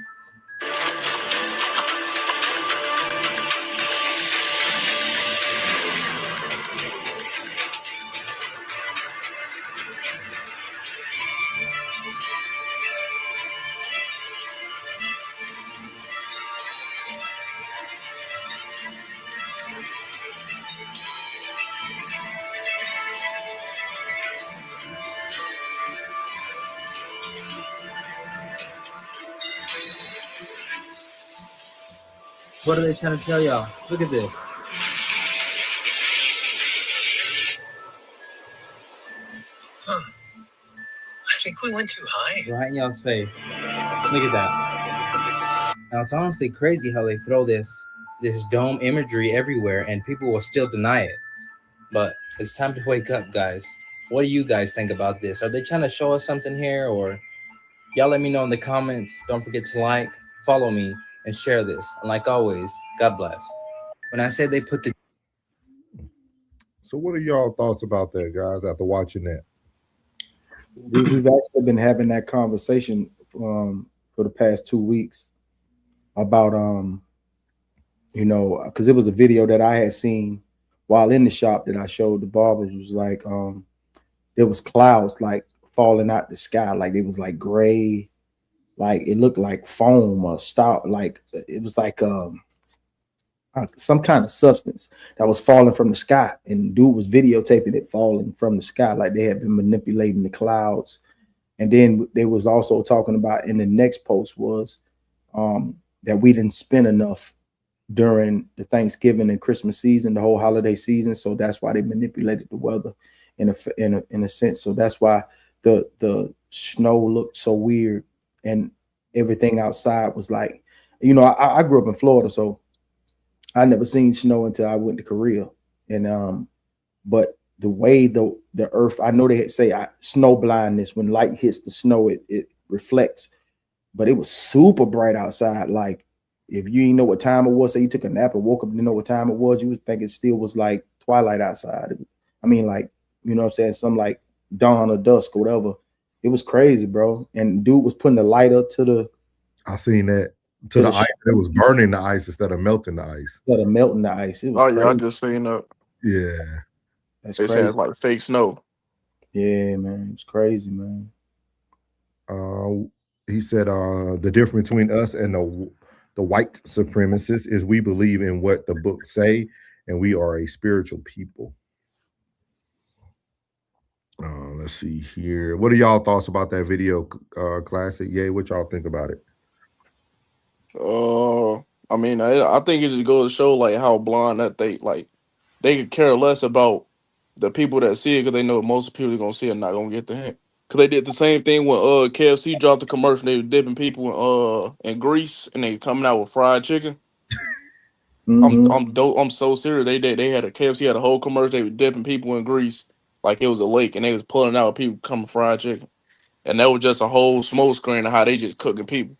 What are they trying to tell y'all? Look at this.
I think we went too high.
Right in y'all's face. Look at that. Now it's honestly crazy how they throw this dome imagery everywhere and people will still deny it. But it's time to wake up, guys. What do you guys think about this? Are they trying to show us something here? Or y'all let me know in the comments. Don't forget to like, follow me, and share this. And like always, God bless. When I say they put the...
So what are y'all thoughts about that, guys, after watching that?
We've actually been having that conversation for the past 2 weeks about, because it was a video that I had seen while in the shop that I showed the barbers. Was like, there was clouds like falling out the sky. Like it was like gray. Like it looked like foam or stout, like it was like some kind of substance that was falling from the sky, and dude was videotaping it falling from the sky, like they had been manipulating the clouds. And then they was also talking about in the next post was that we didn't spend enough during the Thanksgiving and Christmas season, the whole holiday season, so that's why they manipulated the weather in a sense. So that's why the snow looked so weird, and everything outside was like, you know, I grew up in Florida, so I never seen snow until I went to Korea, and but the way the earth, I know they say snow blindness, when light hits the snow, it reflects, but it was super bright outside. Like if you didn't know what time it was, say you took a nap and woke up and didn't know what time it was, you would think it still was like twilight outside. I mean, like, you know what I'm saying, some like dawn or dusk or whatever. It was crazy, bro. And dude was putting the light up to the,
I seen that, to the ice. It was burning the ice instead of melting the ice.
instead of melting the ice. It was
Oh
crazy.
yeah, I just seen that.
Yeah.
That's
They
crazy.
say it's like fake snow.
Yeah, man. It's crazy, man.
He said the difference between us and the white supremacists is we believe in what the books say, and we are a spiritual people. Let's see here. What are y'all thoughts about that video, Classic? Yay, what y'all think about it?
I mean, I think it just goes to show like how blind that they could care less about the people that see it, because they know most people are gonna see it and not gonna get the hint. Cause they did the same thing when KFC dropped the commercial. They were dipping people in grease and they coming out with fried chicken.
Mhm.
I'm so serious. They had a KFC had a whole commercial. They were dipping people in grease like it was a lake, and they was pulling out people coming fried chicken. And that was just a whole smoke screen of how they just cooking people.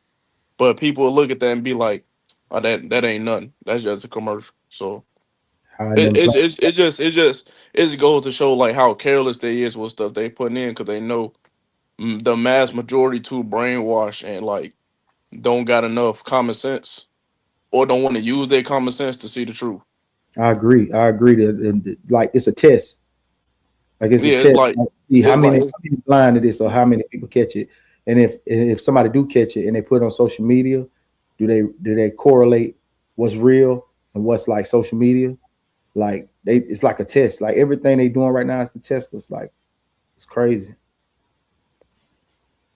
But people will look at that and be like, "Oh, that ain't nothing. That's just a commercial." So
Hiding them
it just goes to show like how careless they is with stuff they putting in, because they know the mass majority too brainwashed and like don't got enough common sense, or don't want to use their common sense to see the truth.
I agree. That like it's a test. Like it's a
Yeah,
test. Like, see how
it's
many,
like
how many blind it is, or how many people catch it. And if somebody do catch it and they put it on social media, do they correlate what's real and what's like social media? Like it's like a test. Like everything they doing right now is to test us. Like it's crazy.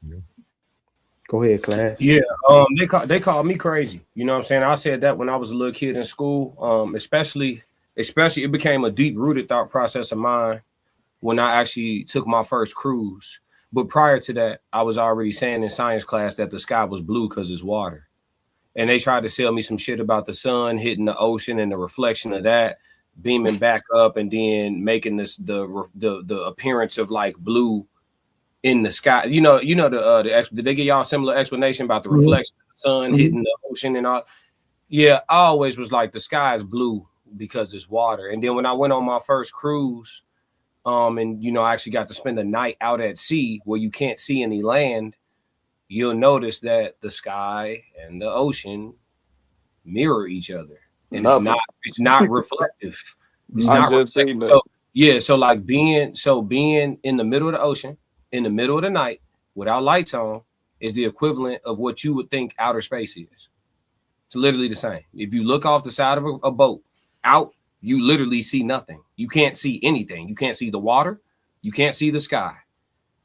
Yeah.
Go ahead, Class.
Yeah, they called me crazy. You know what I'm saying? I said that when I was a little kid in school. Especially it became a deep rooted thought process of mine when I actually took my first cruise. But prior to that, I was already saying in science class that the sky was blue because it's water. And they tried to sell me some shit about the sun hitting the ocean and the reflection of that beaming back up and then making this the appearance of like blue in the sky. You know did they give y'all a similar explanation about the reflection of the sun hitting the ocean and all? Yeah, I always was like the sky is blue because it's water. And then when I went on my first cruise, and you know, I actually got to spend the night out at sea where you can't see any land, you'll notice that the sky and the ocean mirror each other. And it's not reflective. It's
I
not
just seen
reflective.
that.
So yeah, so like being in the middle of the ocean in the middle of the night without lights on is the equivalent of what you would think outer space is. It's literally the same. If you look off the side of a boat out, you literally see nothing. You can't see anything. You can't see the water. You can't see the sky.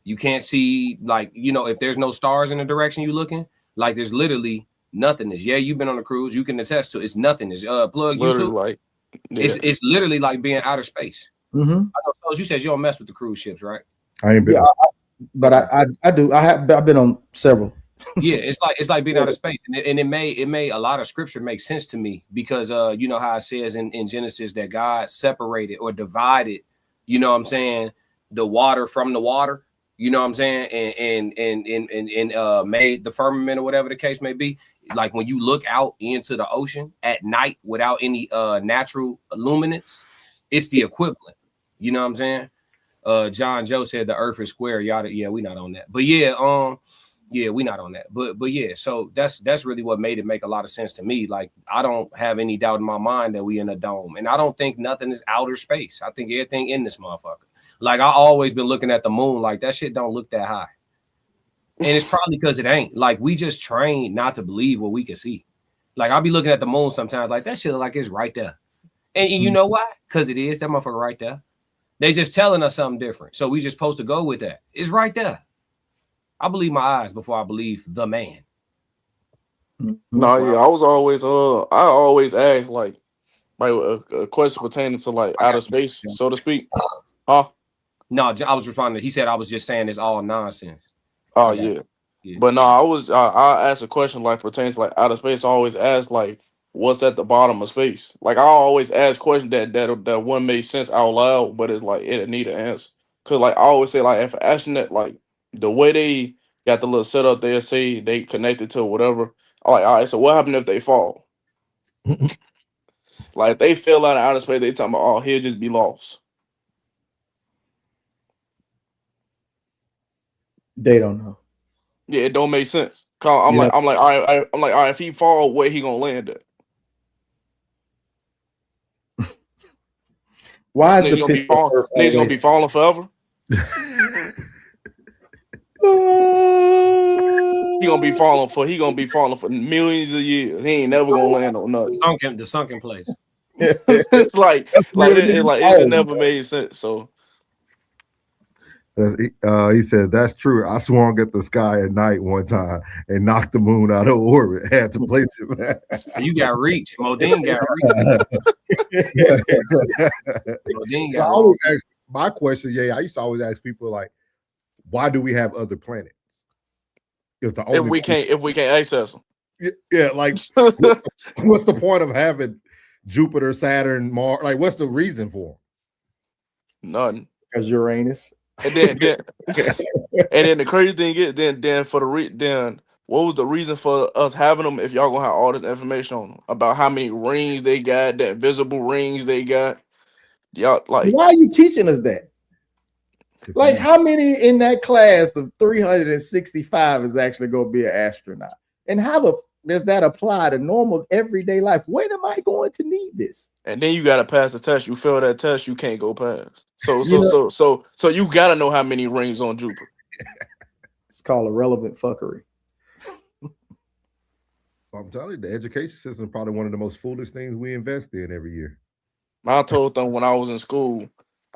You can't see, like, you know, if there's no stars in the direction you're looking, like there's literally nothingness. Yeah, you've been on a cruise. You can attest to it's nothingness. Plug
Literally,
YouTube.
like, yeah.
It's literally like being outer space.
Mm-hmm.
I know, so you said you don't mess with the cruise ships, right?
I ain't been.
Yeah, but I do. I've been on several.
Yeah, it's like being out of space, and it made a lot of scripture make sense to me, because you know how it says in Genesis that God separated or divided, you know what I'm saying, the water from the water, you know what I'm saying, and made the firmament or whatever the case may be. Like when you look out into the ocean at night without any natural luminance, it's the equivalent. You know what I'm saying? John Joe said the earth is square. Yada, yeah, we not on that. But yeah, yeah, we not on that. But yeah, so that's really what made it make a lot of sense to me. Like, I don't have any doubt in my mind that we in a dome. And I don't think nothing is outer space. I think everything in this motherfucker. Like, I always been looking at the moon like that shit don't look that high. And it's probably because it ain't. Like, we just trained not to believe what we can see. Like, I'll be looking at the moon sometimes like that shit look like it's right there. And you know why? Because it is that motherfucker right there. They just telling us something different. So we just supposed to go with that. It's right there. I believe my eyes before I believe the man.
No, yeah, I always ask like a question pertaining to like outer space, so to speak. Huh?
No, I was responding. He said I was just saying it's all nonsense.
Oh
Okay.
yeah.
Yeah.
But no, I asked a question like pertains to like outer space. I always ask like what's at the bottom of space. Like I always ask questions that wouldn't make sense out loud, but it's like it need an answer. Cause like I always say like if an astronaut like the way they got the little setup there, say they connected to whatever. I'm like, all right, so what happened if they fall? Like if they fell out of outer space, they talking about oh he'll just be lost.
They don't know.
Yeah, it don't make sense. 'Cause
Yeah.
I'm like, all right, all right, if he fall, where he gonna land at?
Why is
Niggas
the
gonna be
picture
falling,
of Earth
niggas gonna
always-
be falling forever. He gonna be falling for millions of years. He ain't never gonna land on nothing.
The sunken place.
It's like it just never made sense. So
He said, that's true. I swung at the sky at night one time and knocked the moon out of orbit. Had to place it.
You got reach. Modine got reach. Modine
I
got
always ask, my question, I used to always ask people like, why do we have other planets? If
we can't access them.
Yeah, like what's the point of having Jupiter, Saturn, Mars? Like, what's the reason for them?
Nothing.
Because Uranus.
And then the crazy thing is then for the what was the reason for us having them if y'all gonna have all this information on them about how many rings they got, the invisible rings they got? Y'all like
Why are you teaching us that? Like, how many in that class of 365 is actually going to be an astronaut? And how does that apply to normal everyday life? When am I going to need this?
and then you gotta pass the test. You fail that test, you can't go past. So you gotta know how many rings on Jupiter.
It's called irrelevant fuckery.
I'm telling you, the education system is probably one of the most foolish things we invest in every year.
I told them when I was in school,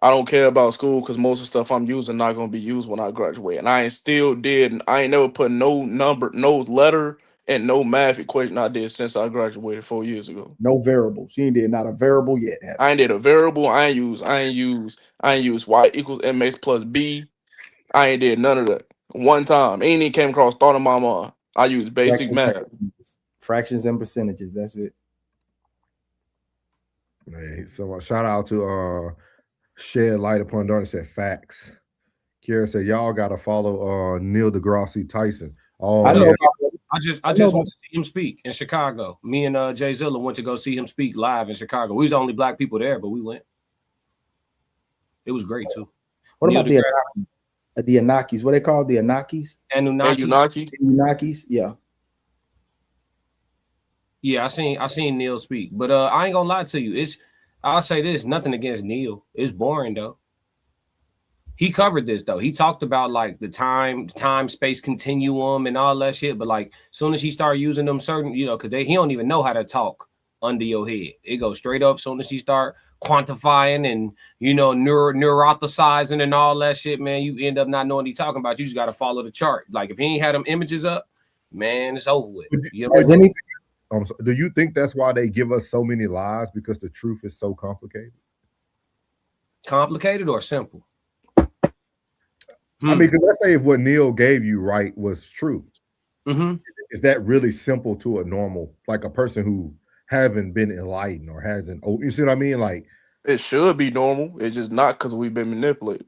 I don't care about school because most of the stuff I'm using not gonna be used when I graduate. And I ain't never put no number, no letter, and no math equation I did since I graduated 4 years ago.
No variables. You ain't did not a variable yet.
I ain't did a variable. I ain't use y equals mx plus b. I ain't did none of that. One time. Ain't even came across thought in my mind. I used basic math.
Fractions and percentages. That's it.
Hey, so shout out to Shed Light Upon Darkness, said facts. Kira said y'all gotta follow Neil deGrasse Tyson. Oh,
I know.
yeah.
I just went to see him speak in Chicago. Me and Jay Zilla went to go see him speak live in Chicago. We was the only black people there, but we went. It was great too.
What about the Anunnakis? What they call the Anunnakis?
Anunnakis?
Yeah.
Yeah, I seen Neil speak, but I ain't gonna lie to you. I'll say this, nothing against Neil. It's boring though. He covered this though. He talked about like the time space continuum and all that shit. But like as soon as he started using them certain, because he don't even know how to talk under your head. It goes straight up. As soon as he start quantifying and neurothicizing and all that shit, man, you end up not knowing what he's talking about. You just got to follow the chart. Like if he ain't had them images up, man, it's over with.
Do you think that's why they give us so many lies, because the truth is so complicated?
Complicated or simple?
I mean, because let's say if what Neil gave you was true, is that really simple to a normal, like a person who haven't been enlightened or hasn't? You see what I mean? Like
it should be normal. It's just not because we've been manipulated.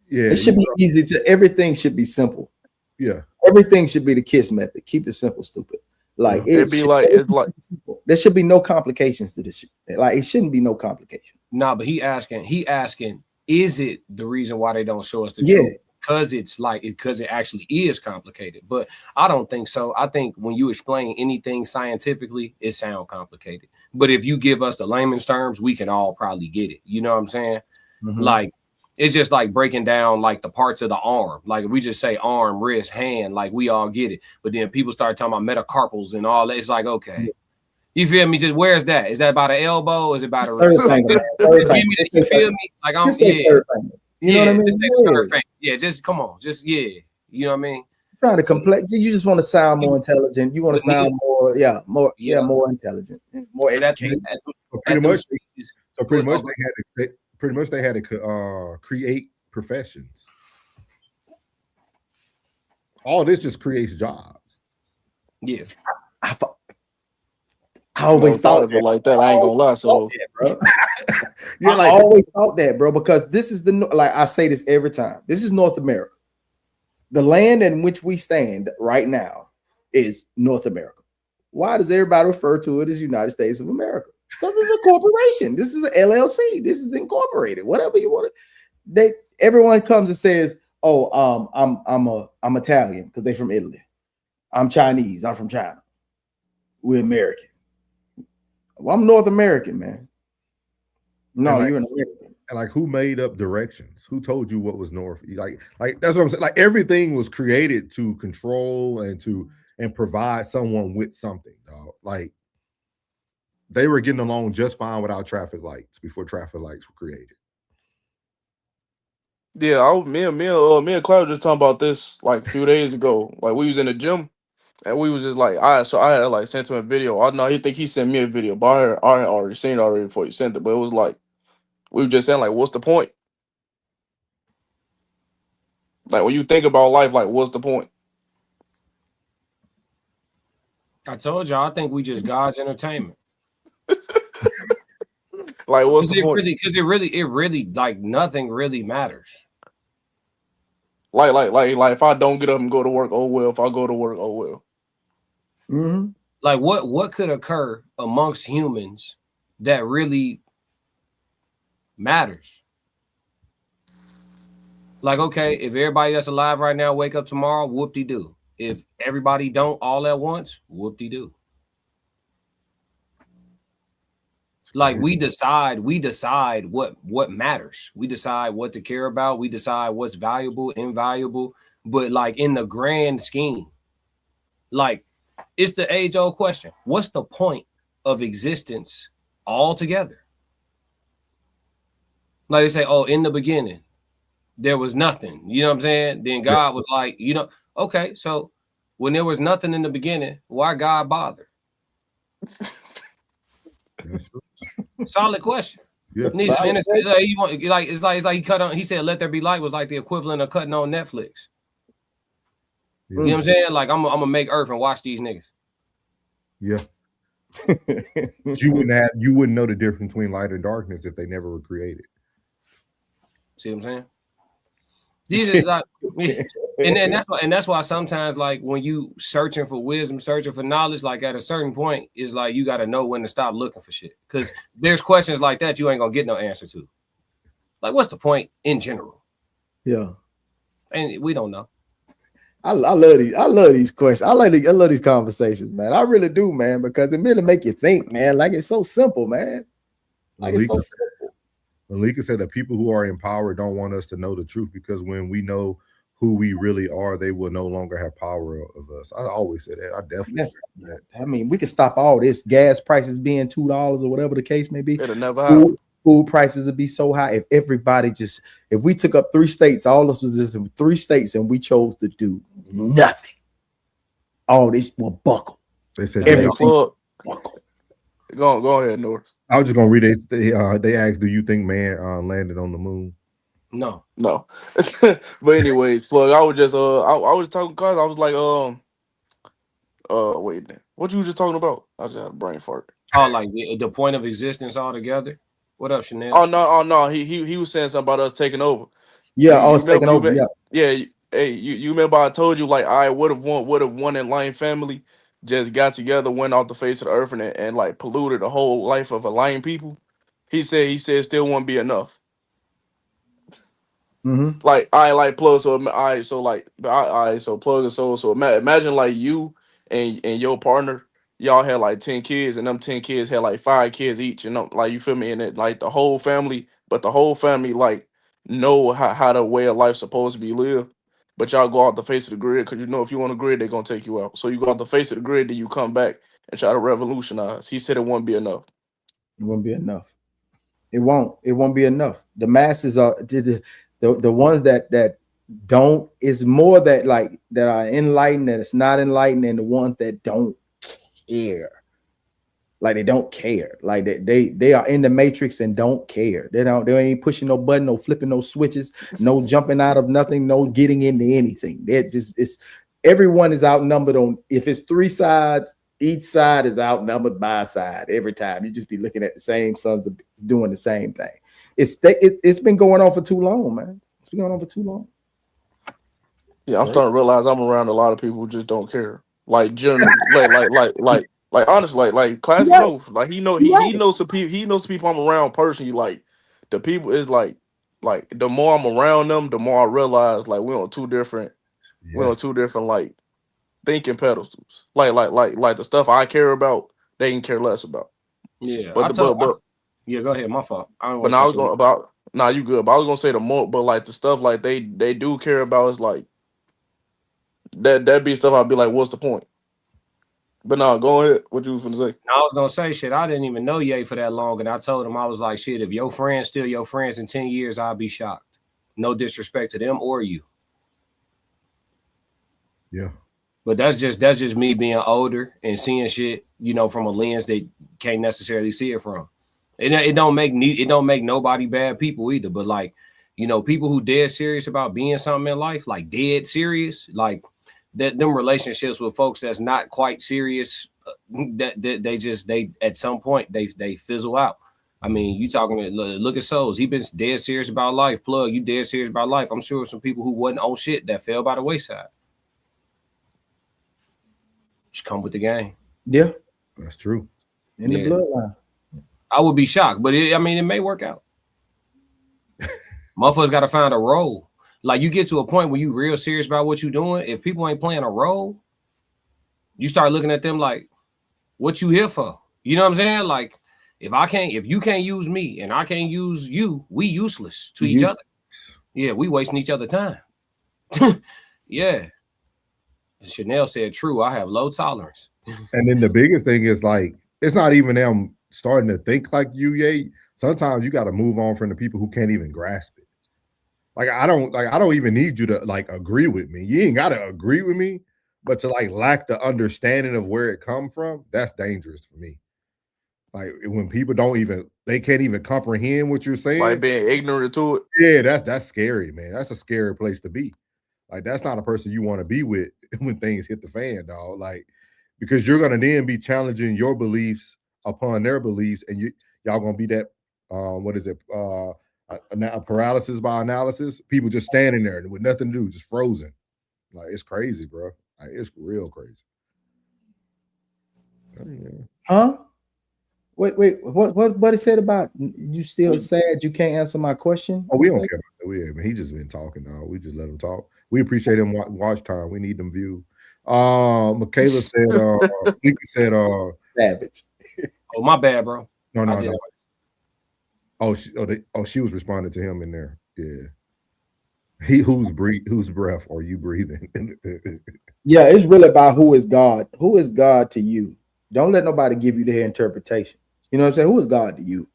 Yeah, it should be easy to. Everything should be simple.
Yeah,
everything should be the KISS method. Keep it simple, stupid. Like
it's like
simple. There should be no complications to this shit. Like it shouldn't be no complication.
Nah, but he asking, is it the reason why they don't show us the truth? Because because it actually is complicated. But I don't think so. I think when you explain anything scientifically, it sounds complicated. But if you give us the layman's terms, we can all probably get it. You know what I'm saying? Like it's just like breaking down like the parts of the arm. Like if we just say arm, wrist, hand, like we all get it. But then people start talking about metacarpals and all that. It's like, okay. You feel me? Just where's that? Is that by the elbow? Is it by the wrist? Like, you feel me? Like I'm
You know what I mean?
Just take third finger. Yeah, just come on. Just you know what I mean?
Trying to complex. You just want to sound more intelligent. You want to sound more intelligent, more educated.
Pretty much they had to create professions. All this just creates jobs.
Yeah.
I always
thought
thought
of it like that. I ain't gonna lie. So
bro.
Yeah,
I
like
always thought that, bro, because this is like I say this every time. This is North America. The land in which we stand right now is North America. Why does everybody refer to it as United States of America? Because it's a corporation. This is an LLC. This is incorporated. Whatever you want to. Everyone comes and says, "Oh, I'm Italian because they're from Italy. I'm Chinese. I'm from China. We're American. Well, I'm North American, man. No,
like,
you're an American.
And like, who made up directions? Who told you what was north? Like that's what I'm saying. Like everything was created to control and provide someone with something, dog. Like they were getting along just fine without traffic lights before traffic lights were created.
yeah, me and Cloud just talking about this like a few days ago. Like we was in the gym and we was just like, all right, so I had like sent him a video. I know he sent me a video, but I had already seen it already before he sent it. But it was like we were just saying like, what's the point? Like when you think about life, like what's the point?
I told y'all, I think we just God's entertainment.
Like what's the
It
point?
really, like nothing really matters.
Like if I don't get up and go to work, oh well. If I go to work, oh well.
Mm-hmm.
Like what could occur amongst humans that really matters? Like, okay, if everybody that's alive right now wake up tomorrow, whoop-de-doo. If everybody don't all at once, whoop-de-doo. Like we decide what matters. We decide what to care about. We decide what's valuable, invaluable. But like in the grand scheme, like it's the age-old question. What's the point of existence altogether? Like they say, oh, in the beginning, there was nothing. You know what I'm saying? Then God was like, okay, so when there was nothing in the beginning, why God bother? Solid question.
Yeah.
It's like he cut on. He said, "Let there be light" was like the equivalent of cutting on Netflix. You know what I'm saying? Like I'm gonna make Earth and watch these niggas.
Yeah. you wouldn't know the difference between light and darkness if they never were created.
See what I'm saying? These is like, and that's why sometimes like when you searching for wisdom, searching for knowledge, like at a certain point, is like you got to know when to stop looking for shit, because there's questions like that you ain't gonna get no answer to. Like, what's the point in general?
Yeah,
and we don't know.
I love these questions. I love these conversations, man. I really do, man, because it really make you think, man. Like it's so simple, man. Like it's so simple.
Malika said that people who are in power don't want us to know the truth, because when we know who we really are, they will no longer have power of us. I always say that. I definitely say that.
I mean, we can stop all this gas prices being $2 or whatever the case may be.
It'll never happen.
Food prices would be so high if everybody if we took up 3 states, all of us was just in 3 states, and we chose to do nothing. All this will buckle.
They said
buckle.
Go ahead, Norris.
I was just gonna read it. They asked, "Do you think man landed on the moon?"
No.
But anyways, plug. I was just I was talking cause I was like wait, what you were just talking about? I just had a brain fart.
Oh, like the point of existence altogether. What up, Chanel?
Oh no. He was saying something about us taking over.
Yeah, I was taking over. Yeah.
Hey, you remember I told you like I would have won in Lion family just got together, went off the face of the earth and like polluted the whole life of a lion people. He said still won't be enough.
Mm-hmm.
Like I like plug so plug so imagine like you and your partner, y'all had like 10 kids, and them 10 kids had like 5 kids each, and like you feel me, and it like the whole family like know how the way of life supposed to be lived, but y'all go out the face of the grid because if you on the grid they're gonna take you out, so you go out the face of the grid, then you come back and try to revolutionize. He said it won't be enough.
It won't be enough. It won't be enough. The masses are the ones that don't, is more that like that are enlightened, that it's not enlightened, and the ones that don't care. Like they don't care. Like they are in the matrix and don't care. They ain't pushing no button, no flipping no switches, no jumping out of nothing, no getting into anything. Everyone is outnumbered on, if it's 3 sides, each side is outnumbered by a side every time. You just be looking at the same sons of doing the same thing. It's been going on for too long, man. It's been going on for too long.
Yeah, I'm starting to realize I'm around a lot of people who just don't care. Like generally, like honestly, like Classic knows. Like he knows some people. He knows some people I'm around personally. Like the people is like the more I'm around them, the more I realize like we're on two different like thinking pedestals. Like the stuff I care about, they can care less about.
Yeah,
but
yeah, go ahead. My fault.
But now I was going about. Nah, you good. But I was gonna say the more, but like the stuff like they do care about is like that be stuff I'd be like, what's the point? But no, go ahead. What you was gonna say?
I was gonna say shit. I didn't even know Ye for that long, and I told him I was like, shit. If your friends still your friends in 10 years, I'll be shocked. No disrespect to them or you.
Yeah.
But that's just me being older and seeing shit, you know, from a lens that can't necessarily see it from. It don't make nobody bad people either. But like, you know, people who dead serious about being something in life, like dead serious, like that them relationships with folks that's not quite serious, that they at some point they fizzle out. I mean, you talking to look at Souls. He been dead serious about life. Plug, you dead serious about life. I'm sure some people who wasn't on shit that fell by the wayside. Just come with the game.
Yeah,
that's true.
In the bloodline.
I would be shocked, but it may work out. Motherfuckers got to find a role. Like you get to a point where you real serious about what you're doing. If people ain't playing a role, you start looking at them like, what you here for? You know what I'm saying? Like, if you can't use me and I can't use you, we useless to each other. Yeah, we wasting each other time. Yeah. Chanel said true. I have low tolerance.
And then the biggest thing is like, it's not even them starting to think like you, Ye. Sometimes you got to move on from the people who can't even grasp it. Like I don't even need you to like agree with me. You ain't got to agree with me, but to like lack the understanding of where it come from, that's dangerous for me. Like when people they can't even comprehend what you're saying.
Like being ignorant to it.
Yeah, that's scary, man. That's a scary place to be. Like that's not a person you want to be with when things hit the fan, dog. Like because you're gonna then be challenging your beliefs upon their beliefs, and y'all gonna be that what is it? A paralysis by analysis. People just standing there with nothing to do, just frozen. Like it's crazy, bro. Like it's real crazy.
Huh? Wait. What it said about you still sad you can't answer my question?
Oh, we don't care about that. He just been talking, dog. We just let him talk. We appreciate him watch time. We need them views. Michaela said, Lika said,
Savage.
Oh, my bad, bro.
No. She was responding to him in there. Yeah. Whose breath are you breathing?
Yeah, it's really about who is God. Who is God to you? Don't let nobody give you their interpretation. You know what I'm saying? Who is God to you?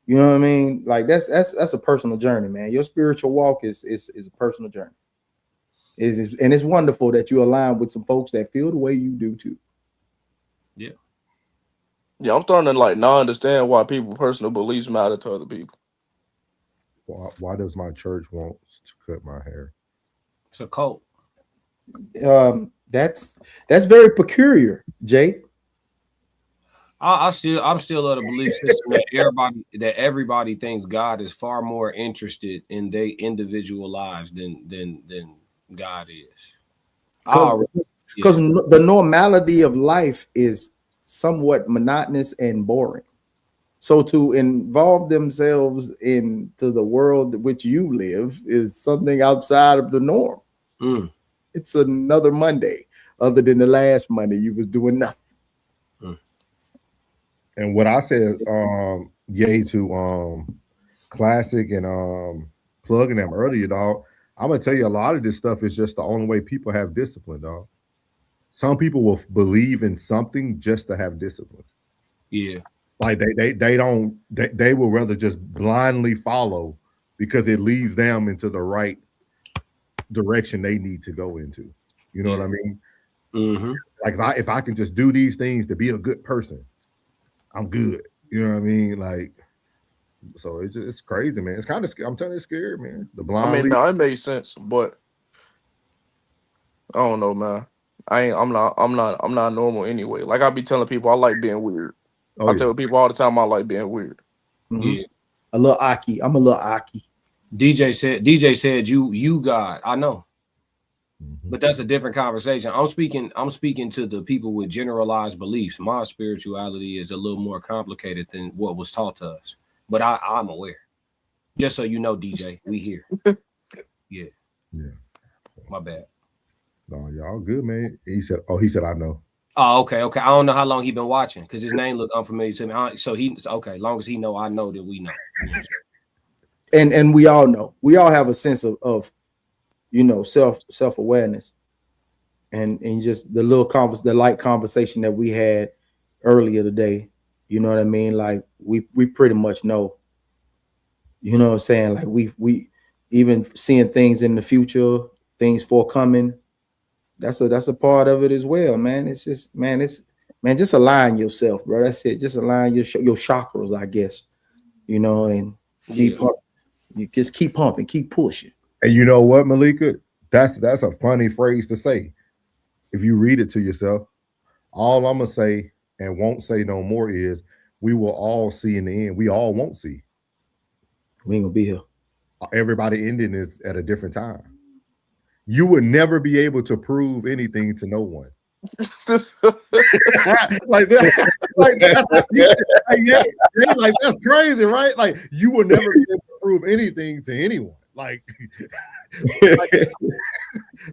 You know what I mean? Like that's a personal journey, man. Your spiritual walk is a personal journey. And it's wonderful that you align with some folks that feel the way you do too.
Yeah.
Yeah, I'm starting to like not understand why people personal beliefs matter to other people.
Why does my church want to cut my hair?
It's a cult.
That's very peculiar, Jay.
I'm still of the belief system that everybody thinks God is far more interested in their individual lives than God is.
Because the normality of life is somewhat monotonous and boring. So to involve themselves into the world which you live is something outside of the norm. It's another Monday, other than the last Monday you was doing nothing.
And what I said, yay to Classic and plugging them earlier, dog. I'm gonna tell you a lot of this stuff is just the only way people have discipline, dog. Some people will believe in something just to have discipline.
Yeah.
Like they will rather just blindly follow because it leads them into the right direction they need to go into. You know what I mean?
Mm-hmm.
Like if I can just do these things to be a good person, I'm good. You know what I mean? Like, so it's crazy, man. It's kind of I'm telling you, it's scary, man. The
I
blind
mean,
lead.
no, it makes sense, but I don't know, man. I'm not normal anyway. Like I be telling people I like being weird.
Oh
I
yeah.
tell people all the time I like being weird.
Mhm.
Yeah.
A little Aki. I'm a little Aki.
DJ said you God. I know.
Mhm.
But that's a different conversation. I'm speaking to the people with generalized beliefs. My spirituality is a little more complicated than what was taught to us. But I'm aware. Just so you know, DJ, we here. Yeah.
Yeah.
My bad.
No, y'all good, man. He said, I know.
Oh, okay. I don't know how long he been watching because his name looked unfamiliar to me. So he's okay. Long as he know, I know that we know.
And we all know. We all have a sense of you know, self-awareness. And just the light conversation that we had earlier today, you know what I mean? Like we pretty much know, you know what I'm saying? Like we even seeing things in the future, things forthcoming. That's a part of it as well, man. It's just, man, just align yourself, bro. That's it. Just align your chakras, I guess, you know, and you just keep pumping, keep pushing.
And you know what, Malika? That's a funny phrase to say. If you read it to yourself, all I'm gonna say and won't say no more is we will all see in the end. We all won't see.
We ain't gonna be here.
Everybody ending is at a different time. You would never be able to prove anything to no one. like that, like that's crazy, right? Like you will never be able to prove anything to anyone. Like,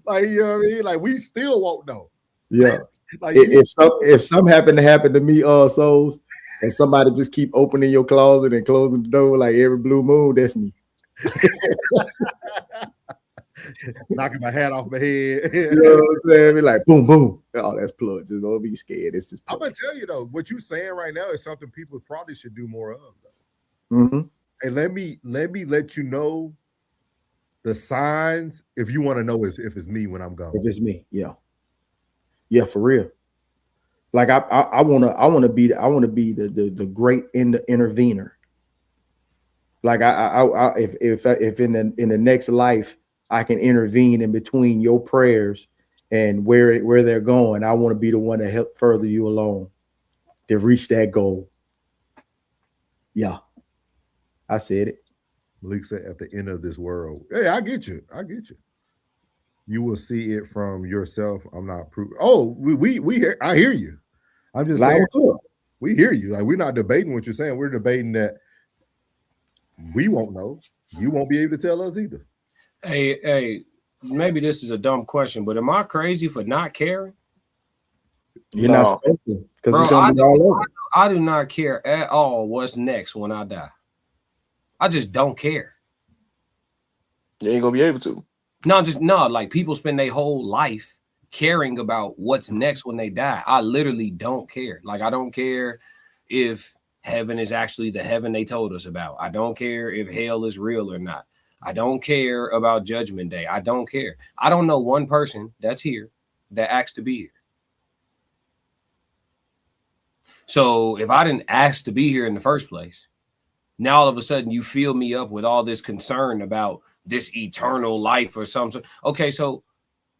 like you know what I mean? Like we still won't know.
Yeah.
Like
if something happened to happen to me, souls, and somebody just keep opening your closet and closing the door like every blue moon, that's me.
Knocking my hat off my head.
You know what I'm saying? Be like boom, boom. Oh, that's plug. Just don't be scared. It's just plug.
I'm gonna tell you though, what you're saying right now is something people probably should do more of. Though.
Mm-hmm.
And let you know the signs if you want to know if it's me when I'm gone.
If it's me, yeah, for real. Like I wanna be the great intervener. Like if in the next life I can intervene in between your prayers and where they're going, I want to be the one to help further you along to reach that goal. Yeah, I said it.
Malik said at the end of this world. Hey, I get you. You will see it from yourself. I'm not proving. Oh, we hear. I hear you. I'm just saying. We hear you. Like we're not debating what you're saying. We're debating that we won't know. You won't be able to tell us either.
Hey, maybe this is a dumb question, but am I crazy for not caring?
You're not supposed to, because it's
Bro,
gonna be all over.
I do not care at all what's next when I die. I just don't care.
You ain't gonna be able to.
No, like people spend their whole life caring about what's next when they die. I literally don't care. Like I don't care if heaven is actually the heaven they told us about. I don't care if hell is real or not. I don't care about Judgment Day. I don't care. I don't know one person that's here that asked to be here. So if I didn't ask to be here in the first place, now all of a sudden you fill me up with all this concern about this eternal life or something. Okay, so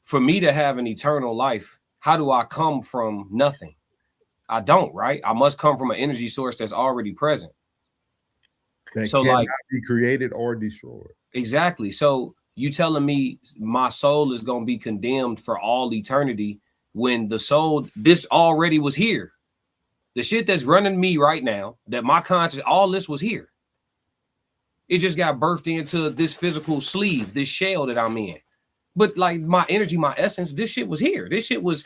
for me to have an eternal life, how do I come from nothing? I don't, right? I must come from an energy source that's already present.
That
so
cannot
like
be created or destroyed.
Exactly. So you telling me my soul is going to be condemned for all eternity when the soul, this already was here. The shit that's running me right now, that my conscious, all this was here. It just got birthed into this physical sleeve, this shell that I'm in. But like my energy, my essence, this shit was here. This shit was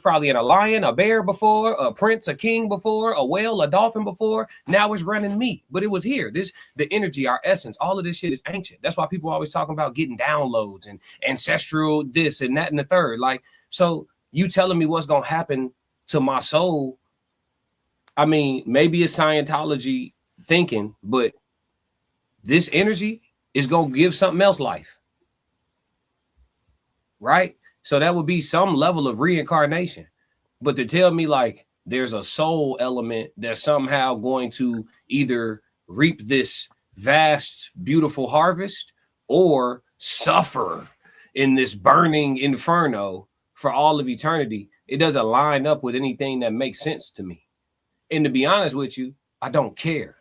probably in a lion, a bear before, a prince, a king before, a whale, a dolphin before. Now it's running me, but it was here. The energy, our essence, all of this shit is ancient. That's why people always talking about getting downloads and ancestral this and that and the third. Like, so you telling me what's gonna happen to my soul? I mean, maybe it's Scientology thinking, but this energy is gonna give something else life. Right? So that would be some level of reincarnation. But to tell me like there's a soul element that's somehow going to either reap this vast, beautiful harvest or suffer in this burning inferno for all of eternity. It doesn't line up with anything that makes sense to me. And to be honest with you, I don't care.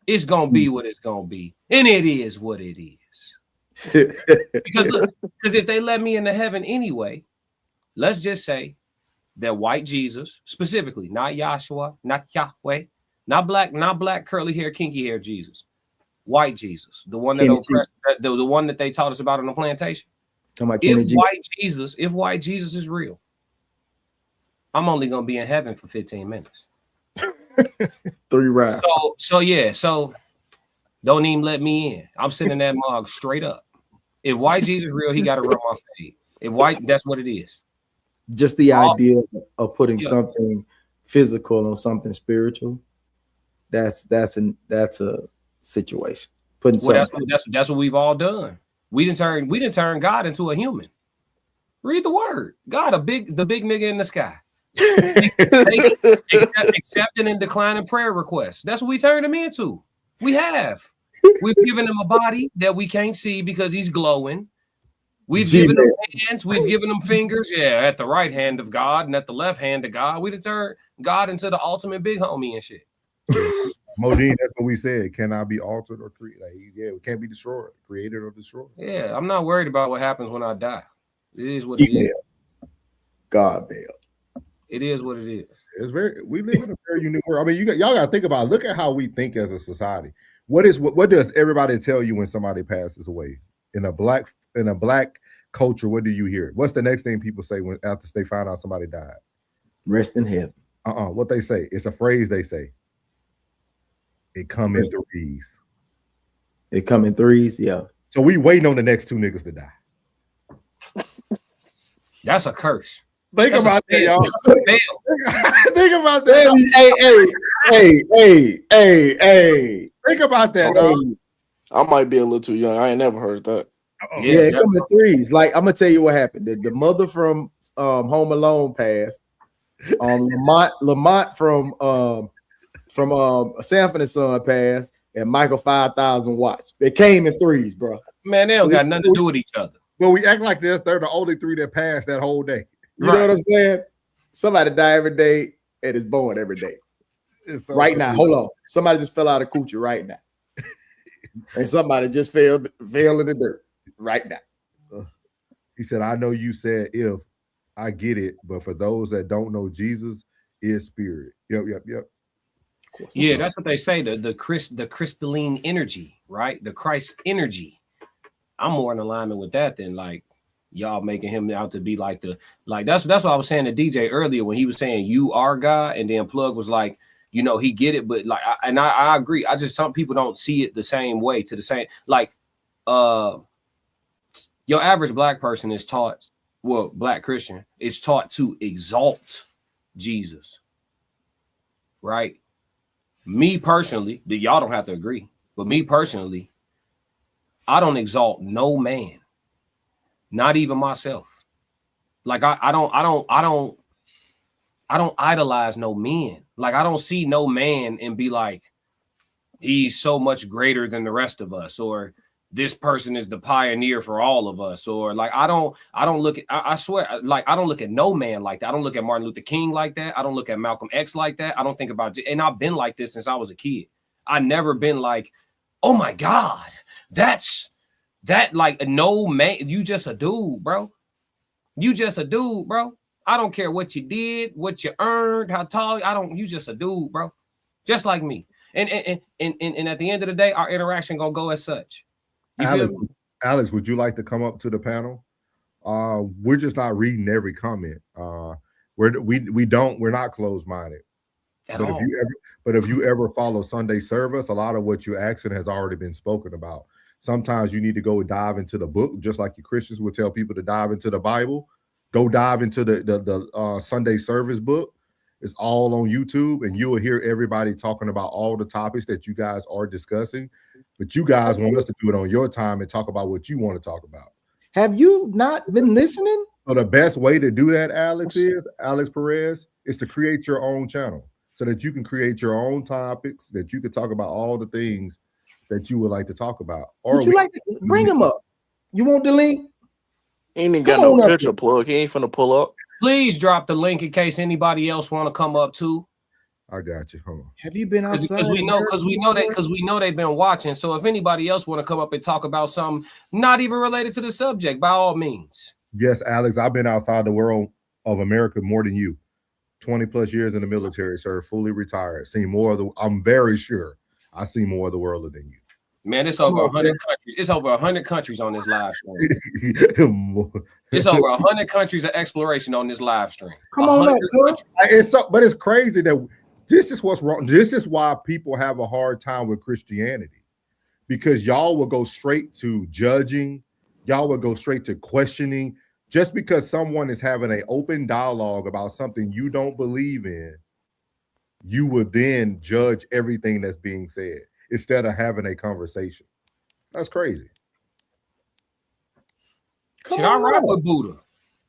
It's going to be what it's going to be. And it is what it is. Because look, because if they let me into heaven anyway, let's just say that white Jesus, specifically, not Yahshua, not Yahweh, not black curly hair, kinky hair Jesus, white Jesus, the one that oppressed, the one that they taught us about on the plantation. If white Jesus is real, I'm only gonna be in heaven for 15 minutes.
3 rounds.
So don't even let me in. I'm sending that mug straight up. If white Jesus is real, he got to run my fade. If white, that's what it is.
Just the idea of putting something physical on something spiritual. That's a situation. Putting
that's what we've all done. We didn't turn God into a human. Read the word. God, the big nigga in the sky. Accepting and declining prayer requests. That's what we turned him into. We've given him a body that we can't see because he's glowing. We've given him hands, we've given him fingers. Yeah, at the right hand of God and at the left hand of God. We turned God into the ultimate big homie and shit.
Modine, that's what we said. Cannot be altered or created. It can't be destroyed, created or destroyed.
Yeah, I'm not worried about what happens when I die. It is what it is.
God damn.
It is what it is.
We live in a very unique world. I mean, y'all got to think about it. Look at how we think as a society. What does everybody tell you when somebody passes away? In a black culture, what do you hear? What's the next thing people say after they find out somebody died?
Rest in heaven.
What they say? It's a phrase they say. It come in threes.
It come in threes, yeah.
So we waiting on the next 2 niggas to die.
That's a curse.
Think about that, y'all. Think about
that. Hey.
Think about that, dog.
I might be a little too young. I ain't never heard that.
Yeah, it come in threes. Like, I'm gonna tell you what happened. The mother from Home Alone passed. Lamont from Sanford and Son passed, and Michael 5000 watts. They came in threes, bro.
Man, they don't got nothing to do with each other.
But we act like they're the only 3 that passed that whole day.
You know what I'm saying? Somebody die every day and is born every day. So right now, hold on. Somebody just fell out of coochie right now. And somebody just fell in the dirt right now.
He said, I know you said if, I get it, but for those that don't know, Jesus is spirit. Yep.
Yeah, that's what they say. The crystalline energy, right? The Christ energy. I'm more in alignment with that than like y'all making him out to be like that's what I was saying to DJ earlier when he was saying you are God, and then Plug was like, you know, he get it, but like I agree. I just some people don't see it the same way to the same like your average black person is taught, well, black Christian is taught to exalt Jesus. Right? Me personally, y'all don't have to agree, but me personally, I don't exalt no man. Not even myself. Like I don't idolize no men. Like I don't see no man and be like, he's so much greater than the rest of us, or this person is the pioneer for all of us, or like I don't look at, I swear, like I don't look at no man like that. I don't look at Martin Luther King like that. I don't look at Malcolm X like that. I don't think about, and I've been like this since I was a kid. I never been like, oh my God, that's like no man. You just a dude, bro. You just a dude, bro. I don't care what you did, what you earned, how tall. You just a dude, bro. Just like me. And at the end of the day, our interaction gonna go as such.
Alex, would you like to come up to the panel? We're just not reading every comment. We're not closed-minded. But if you ever follow Sunday service, a lot of what you're asking has already been spoken about. Sometimes you need to go dive into the book, just like you Christians would tell people to dive into the Bible. Go dive into the Sunday service book. It's all on YouTube, and you will hear everybody talking about all the topics that you guys are discussing. But you guys want us to do it on your time and talk about what you want to talk about.
Have you not been listening?
So the best way to do that, Alex Perez, is to create your own channel so that you can create your own topics, that you can talk about all the things that you would like to talk about. Or
Would you like to bring him up? You want the link?
He ain't even
Come
got
on
no
up
picture
here.
plug. He ain't finna pull up.
Please drop the link in case anybody else want to come up too.
I got you. Hold on.
Have you been outside?
Because we know they've been watching. So if anybody else want to come up and talk about something not even related to the subject, by all means.
Yes, Alex, I've been outside the world of America more than you. 20 plus years in the military, sir, fully retired. Seen more of the, I'm very sure I see more of the world than you.
Man, it's over 100 countries. It's over 100 countries on this live stream. It's over 100 countries of exploration on this live stream.
Come on up,
but it's crazy that this is what's wrong. This is why people have a hard time with Christianity, because y'all will go straight to judging. Y'all will go straight to questioning. Just because someone is having an open dialogue about something you don't believe in, you would then judge everything that's being said instead of having a conversation. That's crazy.
Shit, I rock with Buddha.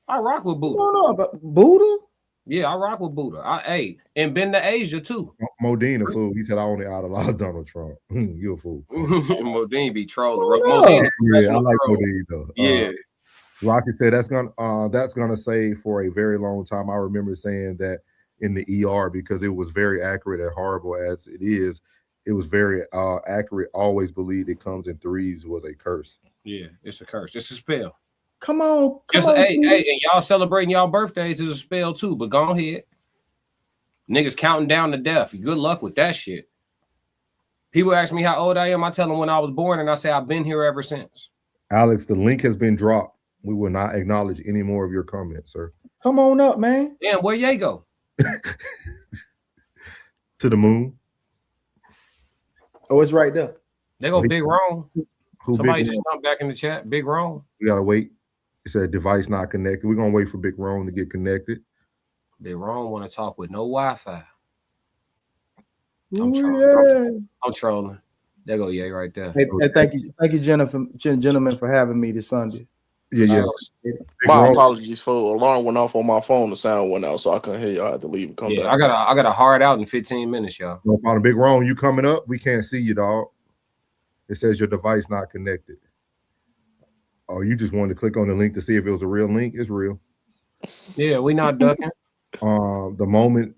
I rock with Buddha.
No, but Buddha?
Yeah, I rock with Buddha. And been to Asia too.
Modine a fool. He said I only idolize Donald Trump. You a fool.
Modine be trolling.
Yeah, I like Modine though.
Yeah.
Rocky said that's gonna say for a very long time. I remember saying that in the ER because it was very accurate and horrible as it is. It was very accurate. Always believed it comes in threes was a curse.
Yeah, it's a curse. It's a spell.
Come on.
Hey, and y'all celebrating y'all birthdays is a spell too, but go ahead. Niggas counting down to death. Good luck with that shit. People ask me how old I am. I tell them when I was born, and I say I've been here ever since.
Alex, the link has been dropped. We will not acknowledge any more of your comments, sir.
Come on up, man.
Damn, where Ye go?
To the moon.
Oh, it's right there.
They go Big Wrong. Somebody
Big
just jumped back in the chat. Big Wrong.
We gotta wait. It said device not connected. We're gonna wait for Big Wrong to get connected.
Big Wrong want to talk with no Wi-Fi. I'm trolling. There go Ye right there.
Hey, thank you, gentlemen, for having me this Sunday.
Yeah.
My apologies for alarm went off on my phone. The sound went out, so I couldn't hear y'all. I had to leave and come back.
I got a hard out in 15 minutes, y'all.
No problem. Big Wrong, you coming up? We can't see you, dog. It says your device not connected. Oh, you just wanted to click on the link to see if it was a real link. It's real.
Yeah, we not ducking.
The moment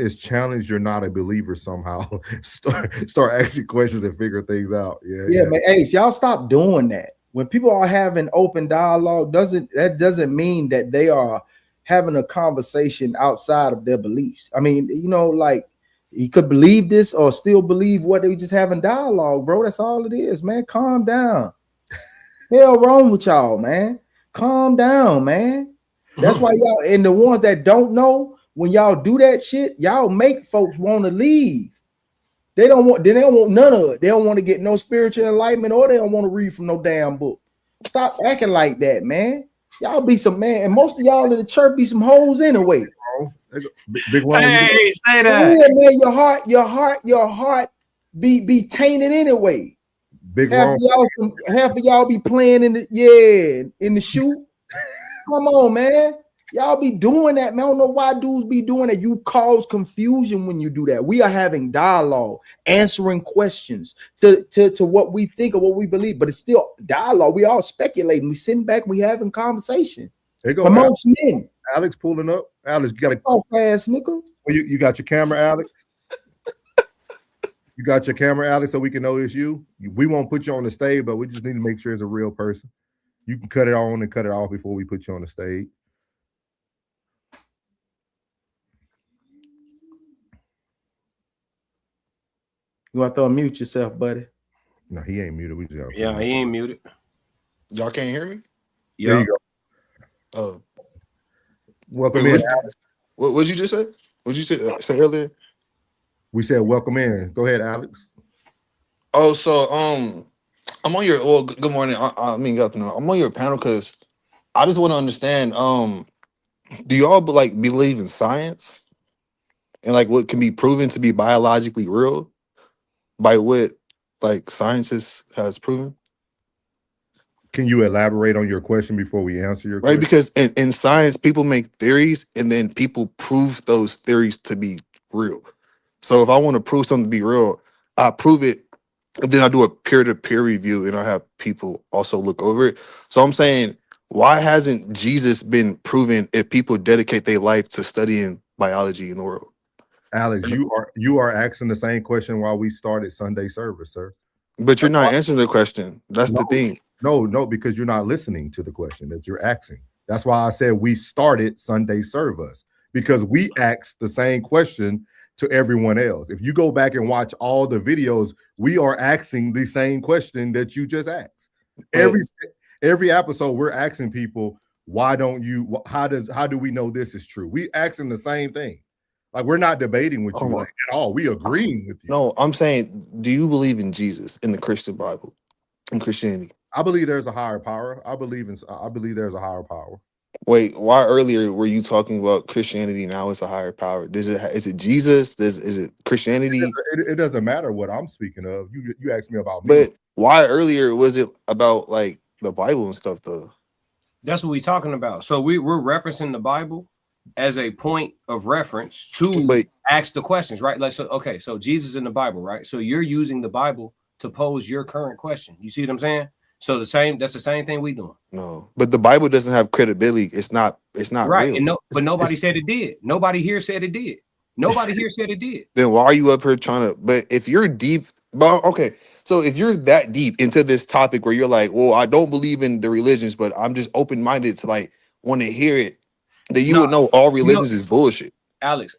is challenged, you're not a believer somehow. start asking questions and figure things out. Yeah,
man. Hey, y'all stop doing that. When people are having open dialogue, doesn't mean that they are having a conversation outside of their beliefs. I mean, like he could believe this or still believe what they were just having dialogue, bro. That's all it is, man. Calm down. Hell wrong with y'all, man. Calm down, man. That's why y'all, and the ones that don't know, when y'all do that shit, y'all make folks want to leave. They don't want none of it. They don't want to get no spiritual enlightenment, or they don't want to read from no damn book. Stop acting like that, man. Y'all be some man, and most of y'all in the church be some hoes anyway.
Big one.
Hey, say that.
Yeah, man, your heart be tainted anyway.
Big
half of y'all be playing in the shoot. Come on, man. Y'all be doing that, man. I don't know why dudes be doing that. You cause confusion when you do that. We are having dialogue, answering questions to what we think or what we believe, but it's still dialogue. We all speculating. We sitting back, we having conversation.
There you go,
amongst men.
Alex pulling up. Alex, you got to
so fast, nigga.
Well, you got your camera, Alex. You got your camera, Alex, so we can know it's you. We won't put you on the stage, but we just need to make sure it's a real person. You can cut it on and cut it off before we put you on the stage.
You want to unmute yourself, buddy?
No, he ain't muted. We just got.
He ain't muted.
Y'all can't hear me?
Yeah.
There you go.
Oh,
welcome in.
What you just say? What you say earlier?
We said welcome in. Go ahead, Alex.
Oh, so I'm on your. Well, good morning. I mean, good afternoon. I'm on your panel because I just want to understand. Do y'all like believe in science and like what can be proven to be biologically real by what like scientists has proven?
Can you elaborate on your question before we answer your
Right?
question?
Because in science, people make theories and then people prove those theories to be real. So if I want to prove something to be real, I prove it, and then I do a peer-to-peer review and I have people also look over it. So I'm saying, why hasn't Jesus been proven if people dedicate their life to studying biology in the world?
Alex, you are asking the same question while we started Sunday service, sir.
But you're not answering the question. That's the thing.
No, because you're not listening to the question that you're asking. That's why I said we started Sunday service, because we asked the same question to everyone else. If you go back and watch all the videos, we are asking the same question that you just asked. Every episode, we're asking people, why don't you? How do we know this is true? We asking the same thing. Like, we're not debating with you like at all. We agreeing with you.
No, I'm saying, do you believe in Jesus, in the Christian Bible, in Christianity?
I believe there's a higher power. I believe there's a higher power.
Wait, why earlier were you talking about Christianity? Now it's a higher power. Is it Jesus? Is it Christianity?
It doesn't matter what I'm speaking of. You asked me about me.
But why earlier was it about like the Bible and stuff though?
That's what we're talking about. So we're referencing the Bible as a point of reference to ask the questions, right? Like, so okay, so Jesus in the Bible, right? So you're using the Bible to pose your current question. You see what I'm saying? So that's the same thing we doing.
No, but the Bible doesn't have credibility. It's not
right.
real.
And but nobody said it did. Nobody here said it did. Nobody here said it did.
Then why are you up here trying to? But if you're deep, well, okay. So if you're that deep into this topic where you're like, well, I don't believe in the religions, but I'm just open-minded to like want to hear it, then you would know all religions is bullshit.
Alex,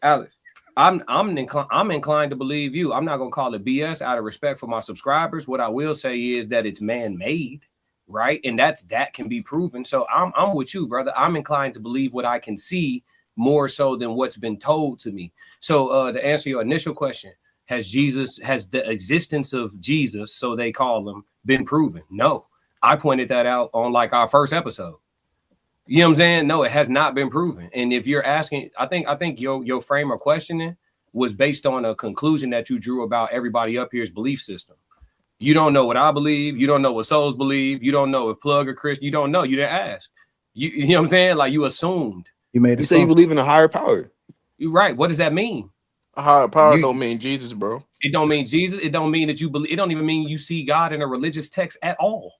I'm inclined to believe you. I'm not gonna call it BS out of respect for my subscribers. What I will say is that it's man-made, right? And that can be proven. So I'm with you, brother. I'm inclined to believe what I can see more so than what's been told to me. So to answer your initial question, has the existence of Jesus, so they call him, been proven? No. I pointed that out on like our first episode. You know what I'm saying? No, it has not been proven. And if you're asking, I think your frame of questioning was based on a conclusion that you drew about everybody up here's belief system. You don't know what I believe. You don't know what souls believe. You don't know if Plug or Chris. You don't know. You didn't ask. You know what I'm saying? Like, you assumed.
You say you believe in a higher power.
You're right. What does that mean?
A higher power don't mean Jesus, bro.
It don't mean Jesus. It don't mean that you believe. It don't even mean you see God in a religious text at all.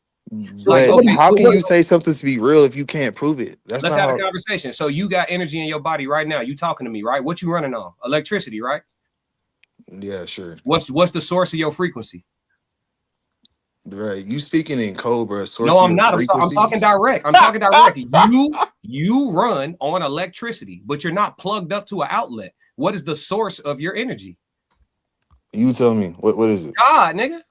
So how can you say something to be real if you can't prove it?
Let's have a conversation. So you got energy in your body right now. You talking to me, right? What you running on? Electricity, right?
Yeah, sure.
What's the source of your frequency?
Right. You speaking in code, bro.
No, I'm not. I'm talking direct. I'm talking direct. You run on electricity, but you're not plugged up to an outlet. What is the source of your energy?
You tell me. What is it?
God, nigga.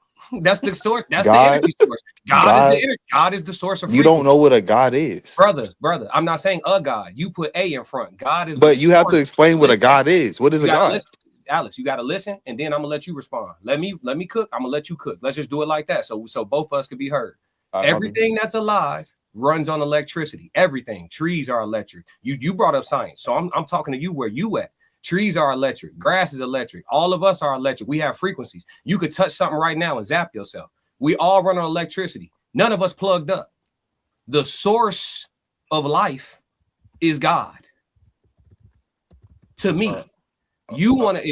That's the source. That's
God,
the energy source. God is the energy. God is the source of frequency.
You don't know what a God is.
Brother. I'm not saying a God. You put a in front. God is.
But you have to explain what a God is. What is a God?
Listen. Alex, you got to listen, and then I'm gonna let you respond. Let me cook. I'm gonna let you cook. Let's just do it like that, so both of us can be heard. Everything that's alive runs on electricity. Everything. Trees are electric. You brought up science, so I'm talking to you where you at. Trees are electric. Grass is electric. All of us are electric. We have frequencies. You could touch something right now and zap yourself. We all run on electricity. None of us plugged up. The source of life is God. To me. If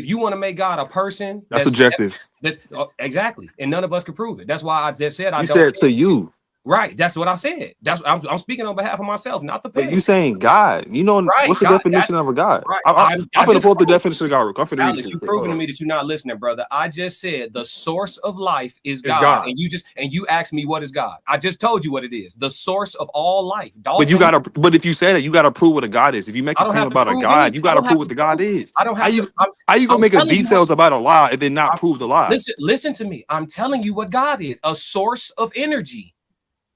you want to make God a person,
that's subjective.
That's exactly, and none of us can prove it. That's why I just said
I said to you.
Right, that's what I said. I'm speaking on behalf of myself, not the page.
You saying God? You know what's the definition of a God?
Right.
I'm gonna pull up the definition of God.
Alex, you're proving to me that you're not listening, brother. I just said the source of life is God. And you asked me what is God. I just told you what it is. The source of all life. Dolphins,
but if you said it, you gotta prove what a God is. If you make a claim about a God, you gotta prove what the God is.
I don't have
how you gonna make a details about a lie and then not prove the lie?
Listen to me. I'm telling you what God is. A source of energy.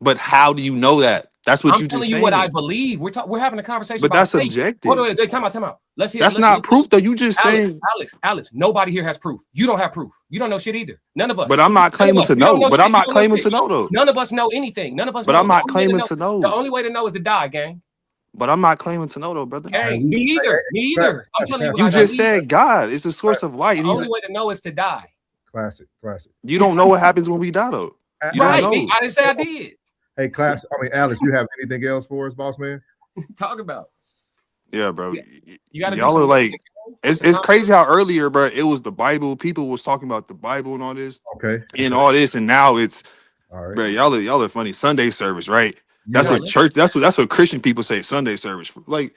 But how do you know that? That's what you just said.
I'm telling you what I believe. We're having a conversation.
But
about
that's
faith.
subjective.
Hold on, time out.
That's not proof, though. You just saying.
Alex. Nobody here has proof. You don't have proof. You don't know shit either. None of us.
But I'm not claiming to know. But I'm not claiming to know though.
None of us know anything. None of us.
But I'm not claiming to know.
The only way to know is to die, gang.
But I'm not claiming to know though, brother.
Gang, me either. I'm telling you.
You just said God is the source of light.
The only way to know is to die.
Classic.
You don't know what happens when we die though.
Right. I didn't say I did.
Hey, class. I mean, Alex, you have anything else for us, boss man?
Talk about.
Yeah, bro.
You got to do
Y'all are
some
like,
reading, bro.
it's crazy how earlier, bro, it was the Bible. People was talking about the Bible and all this,
Okay.
and all this, and now it's,
All right.
bro. Y'all are funny. Sunday service, right?
You
That's
know,
what church. That's what Christian people say. Sunday service. Like,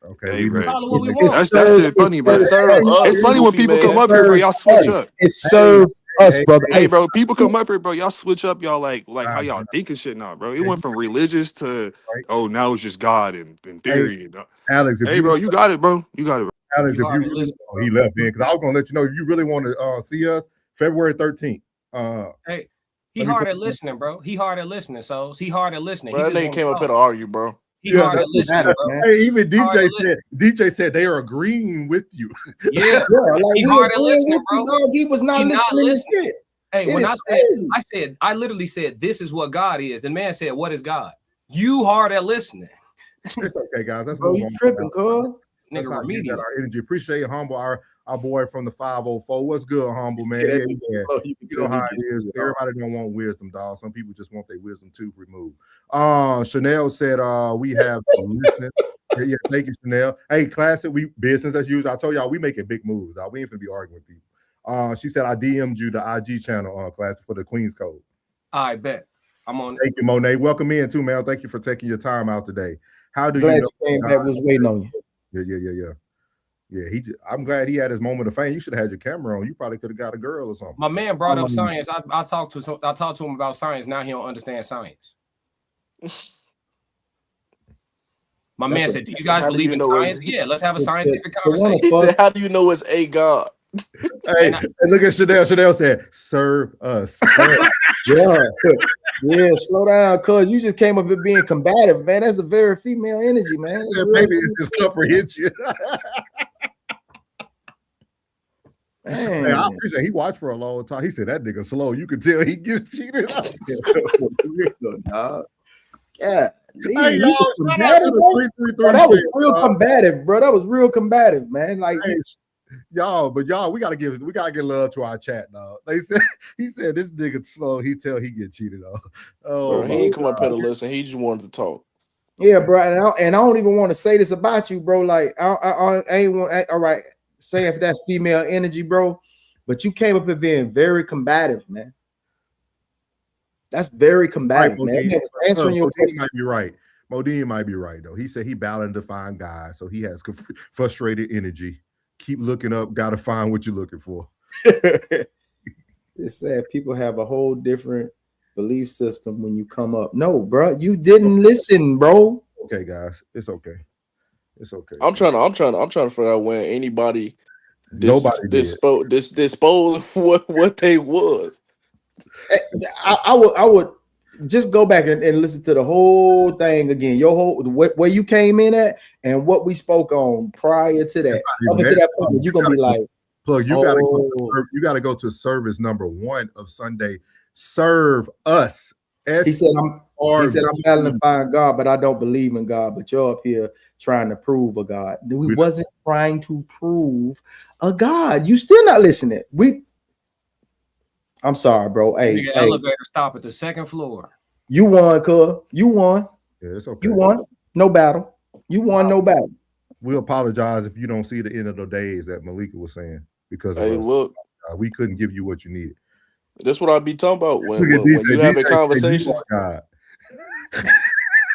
okay.
hey,
We
bro.
Call it what we
It's
want.
That shit funny, bro.
It's serve us,
It's funny when
goofy
people come
man.
up here, bro. Y'all switch up.
It's serve us,
hey,
brother.
Hey, bro, people come up here, bro. Y'all switch up, y'all like how
God,
y'all
man.
think and shit now, bro. It
Hey,
went from religious to
right.
oh, now it's just God and
Hey,
theory. And,
Alex, if
hey,
you
bro, you got it, bro. You got it, bro.
Alex,
You
if you
hard to
really,
listen,
oh, he left in because I was gonna let you know if you really want to see us February 13th.
Hey, he
Let me
hard
put-
at listening, bro. He hard at listening. So he hard at listening.
Bro,
He
that
just
nigga
wanna
came up here
talk.
to argue, bro.
He
Yeah,
hard at
Doesn't
listening,
matter,
bro.
man.
Hey, even
Hard to
DJ said they are agreeing with you.
Yeah,
Yeah, like
he
we
hard at
agreeing
listening,
with you,
bro.
dog. He was not
He not
listening to
listening.
shit.
Hey,
It
when
is
I
crazy.
I literally said, this is what God is. The man said, what is God? You hard at listening.
It's okay, guys. Let's
Bro,
move
you
on.
tripping, cuz.
Let's
Nigga
not give that
remedial.
our energy. Appreciate Humble, our boy from the 504. What's good, Humble, man?
Yeah,
Yeah, yeah.
bro, you can
You know
tell
how
he
it is.
gets
Everybody don't want wisdom, dog. Some people just want their wisdom tooth removed. Chanel said we have listening. Yeah, thank you, Chanel. Hey, classic, we business as usual. I told y'all we making big moves, dog. We ain't finna be arguing with people. She said I DM'd you the IG channel classic for the Queen's Code.
I bet. I'm on.
Thank you, Monet. Welcome in too, man. Thank you for taking your time out today. How do
Glad
you know
you came back. Was waiting on you.
Yeah, I'm glad he had his moment of fame. You should have had your camera on. You probably could have got a girl or something.
My man brought up science. I talked to him about science. Now he don't understand science. My man said, "Do you guys
How do
believe
you
in
know it's-
science?" Yeah, let's have a scientific
the one
conversation.
He said, how do you know it's a God?
Hey,
And I-
look at Chanel. Chanel said, "Serve us."
Yeah. Yeah, slow down, cuz you just came up with being combative, man. That's a very female energy, man.
She
It's
said,
real-
"Baby, it's his comprehension."
Man.
Man, I appreciate he watched for a long time. He said that nigga slow. You could tell he gets cheated out.
Dog. Yeah.
Hey, y'all, shout out to the 333.
Bro, that was real combative, bro. That was real combative, man. Like
Hey, y'all, we gotta give love to our chat, dog. They said he said this nigga slow. He tell he get cheated on. Oh,
Bro, he ain't come up here to listen. He just wanted to talk.
yeah, bro. And I don't even want to say this about you, bro. Like I ain't want. All right, say if that's female energy, bro. But you came up here being very combative, man. That's very combative,
right,
man.
Modine.
That was answering your
Modine
question.
might be right. Modine might be right though. He said he battling to find guys, so he has frustrated energy. Keep looking up. Got to find what you're looking for.
It's sad people have a whole different belief system when you come up. No, bro, you didn't listen, bro.
Okay, guys, it's okay. It's okay.
I'm trying to figure out when anybody
Nobody did.
dispose what they was.
I would just go back and listen to the whole thing again. Your whole where you came in at and what we spoke on prior to that. Up until that point, you're gonna be like,
Plug, you gotta go to service number 1 of Sunday. Serve us.
he said, I'm battling to find God, but I don't believe in God. But you're up here trying to prove a God. We wasn't trying to prove a God. You still not listening. I'm sorry, bro. Hey,
elevator stop at the 2nd floor.
You won, cuz. You won.
Yeah, it's okay.
You won. No battle. You won. No battle.
We apologize if you don't see the end of the days that Malika was saying because of
Hey,
us.
look,
we couldn't give you what you needed.
that's what I be talking about when
Look at
you having
DJ,
conversations.
God.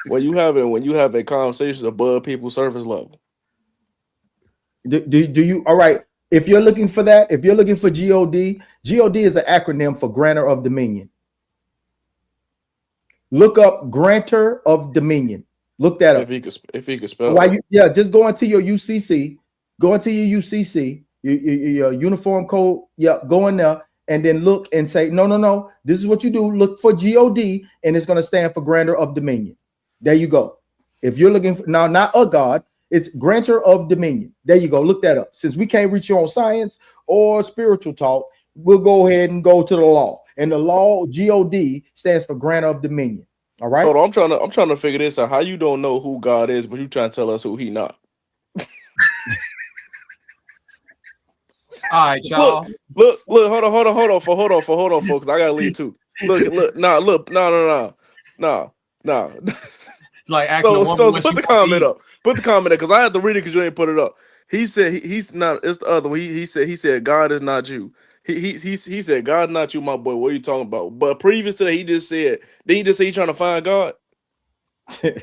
when you having conversations above people's surface level.
Do you all right? If you're looking for that, if you're looking for GOD, GOD is an acronym for Grantor of Dominion. Look up Grantor of Dominion. Look that up.
If he could spell
Why just go into your UCC, your uniform code. Yeah, go in there and then look and say, no. This is what you do. Look for GOD, and it's going to stand for Grantor of Dominion. There you go. If you're looking for now, not a God, it's Grantor of Dominion. There you go. Look that up. Since we can't reach you on science or spiritual talk, we'll go ahead and go to the law. And the law, GOD, stands for Grantor of Dominion. All right.
Hold on, I'm trying to figure this out. How you don't know who God is, but you trying to tell us who he not?
All right, y'all.
Look, hold on, folks. I gotta leave too. Look, no. Nah.
Like asking a woman
So
what
put
she
the
wants to
comment
eat.
up. Put the comment up because I had to read it because you ain't put it up. He said he's not. It's the other one. He said God is not you. He said God not you, my boy. What are you talking about? But previous to that, he just said. Did he just say he trying to find God? Did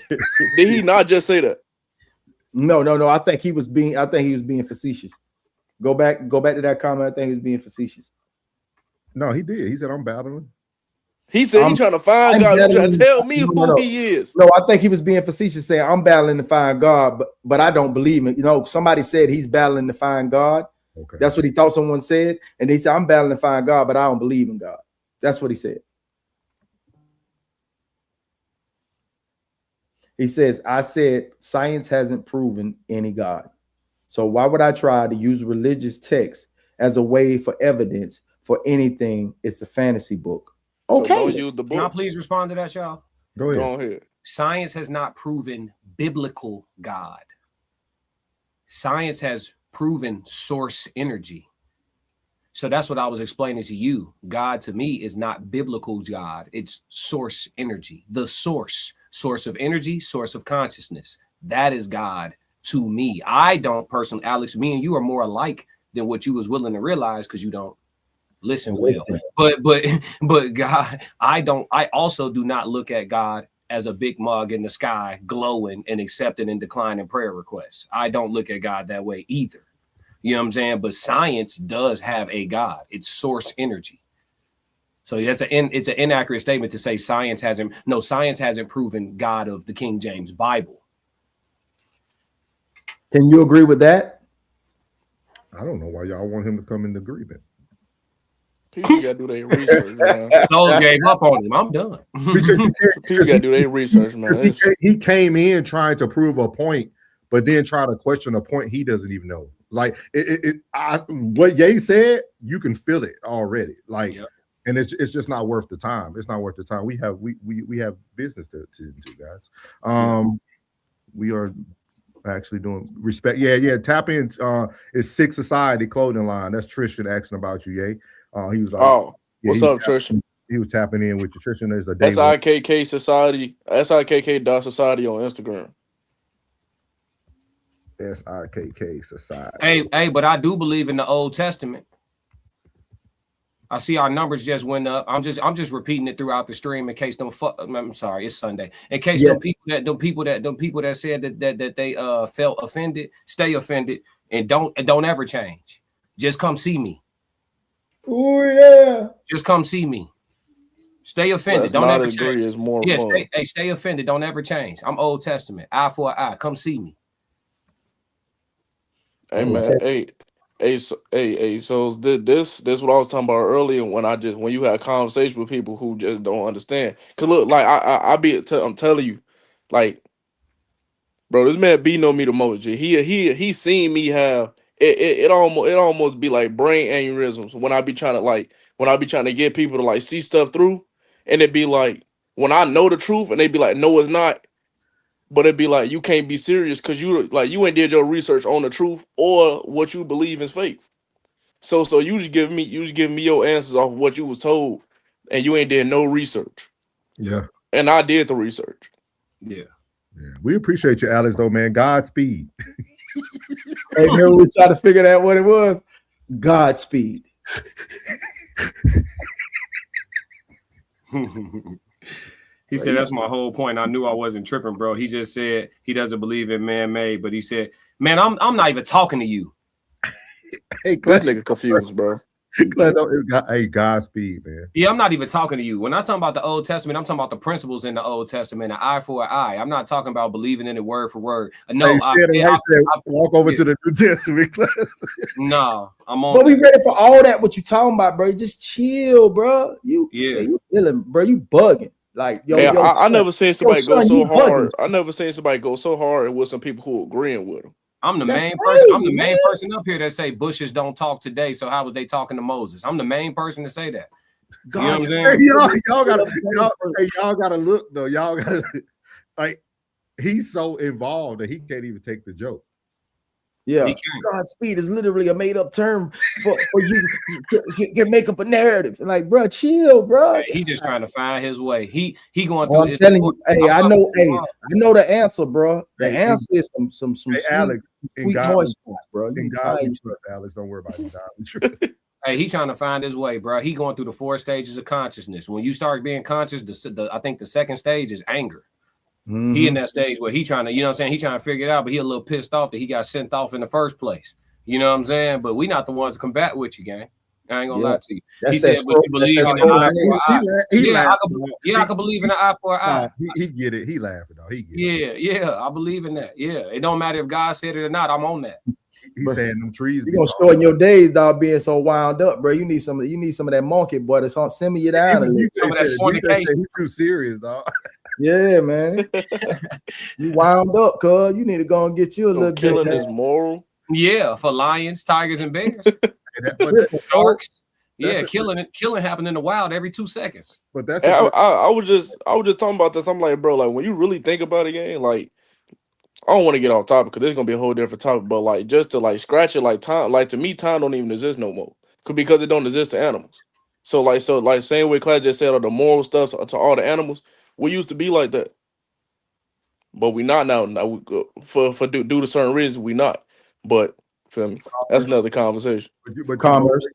he not just say that?
No. I think he was being facetious. Go back to that comment. I think he was being facetious.
No, he did. He said, I'm battling.
He said he trying to find God. He trying to tell me who he is.
No, I think he was being facetious, saying I'm battling to find God, but I don't believe it. You know, somebody said he's battling to find God.
Okay.
That's what he thought someone said, and he said I'm battling to find God, but I don't believe in God. That's what he said. He says, I said science hasn't proven any God. So why would I try to use religious text as a way for evidence for anything? It's a fantasy book. Okay.
So don't use the
Can I
book.
please respond to that, y'all?
Go ahead.
Go ahead.
Science has not proven biblical God. Science has proven source energy. So that's what I was explaining to you. God to me is not biblical God. It's source energy. The source of energy, source of consciousness. That is God to me. I don't personally, Alex, me and you are more alike than what you was willing to realize because you don't listen well. But God, I also do not look at God as a big mug in the sky glowing and accepting and declining prayer requests. I don't look at God that way either. You know what I'm saying? But science does have a God. It's source energy. So it's an inaccurate statement to say science hasn't proven God of the King James Bible.
Can you agree with that?
I don't know why y'all want him to come into agreement.
People gotta do their research, man.
Those gave up on him. I'm done.
People gotta do their research, man.
He came in trying to prove a point, but then try to question a point he doesn't even know. Like what Ye said, you can feel it already. Like, yep. And it's just not worth the time. It's not worth the time. We have business to do, guys. We are actually doing respect. Yeah. Tap in. It's Six Society clothing line. That's Tristan asking about you, Ye. He was like,
"Oh, what's up, Tristan?"
He was tapping in with you. Tristan is a
SIKK Society, SIKK.Society on Instagram.
SIKK Society.
Hey, but I do believe in the Old Testament. I see our numbers just went up. I'm just repeating it throughout the stream in case I'm sorry, it's Sunday. In case them people that said that they felt offended, stay offended and don't ever change. Just come see me.
Oh yeah.
Just come see me. Stay offended. Don't ever change.
Is more fun.
Stay offended. Don't ever change. I'm Old Testament. Eye for an eye. Come see me.
Hey man, so this what I was talking about earlier when you had a conversation with people who just don't understand. Cause look, like I'm telling you, like, bro, this man B know me the most. He seen me have it almost be like brain aneurysms when I be trying to get people to like see stuff through, and it be like when I know the truth and they be like, no, it's not. But it'd be like you can't be serious because you ain't did your research on the truth or what you believe is fake. So you just give me your answers off of what you was told, and you ain't did no research.
Yeah,
and I did the research.
Yeah.
We appreciate you, Alex. Though, man, Godspeed.
Hey, remember we tried to figure out what it was? Godspeed.
He said, that's my whole point. I knew I wasn't tripping, bro. He just said he doesn't believe in man-made, but he said, man, I'm not even talking to you.
Hey,
this nigga confused, bro.
Hey, Godspeed, man.
Yeah, I'm not even talking to you. When I'm talking about the Old Testament, I'm talking about the principles in the Old Testament, an eye for an eye. I'm not talking about believing in it word for word. No,
I said walk over to the New Testament class.
No, I'm on.
But we ready for all that. What you talking about, bro? Just chill, bro. You feeling, bro? You bugging. Like,
I never seen somebody go so hard. I never seen somebody go so hard with some people who agreeing with him.
I'm the main person. I'm the main person up here that say bushes don't talk today. So how was they talking to Moses? I'm the main person to say that. You know what I'm saying?
Y'all gotta look though. Y'all gotta like he's so involved that he can't even take the joke.
Yeah,
He can't.
Godspeed is literally a made up term for you can make up a narrative. Like, bro, chill, bro.
Hey, he just trying to find his way. He going
Oh,
through.
I'm
It's
telling you, hey, I know,
hey,
I know the answer, bro. The
Hey,
answer is some
Hey,
sweet,
Alex, in
sweet
God,
moist spots, bro. You
in
can
God we
find
trust, Alex. Don't worry about it. In God we trust.
hey, he trying to find his way, bro. He going through the 4 stages of consciousness. When you start being conscious, I think the second stage is anger. He in that stage where he trying to, you know what I'm saying? He trying to figure it out, but he a little pissed off that he got sent off in the first place. You know what I'm saying? But we not the ones to combat with you, gang. I ain't gonna lie to you.
That's
He
that
said, but you believe in the eye for an eye. Yeah, I can believe in the eye for an eye.
He get it. He laughing though. He get it.
Yeah, I believe in that. Yeah, it don't matter if God said it or not. I'm on that.
He's saying them trees.
You're gonna shorten your days, dog, being so wound up, bro. You need some of that monkey, boy. That's on simmer you down a little.
Some of that fornication.
He's too serious, dog.
Yeah, man. You wound up, cuz you need to go and get you a little
Killing
bit.
is moral.
Yeah, for lions, tigers, and bears. Sharks. Yeah, killing happen in the wild every 2 seconds.
But that's
I was just talking about this. I'm like, bro, like when you really think about it, gang, like I don't want to get off topic because this is gonna be a whole different topic. But like just to like scratch it, like time, like to me, time don't even exist no more. Because it don't exist to animals. So same way Claire just said, all the moral stuff to all the animals, we used to be like that. But we not now. Now we go, for due to certain reasons, we not. But feel me? That's another conversation.
But
Commerce.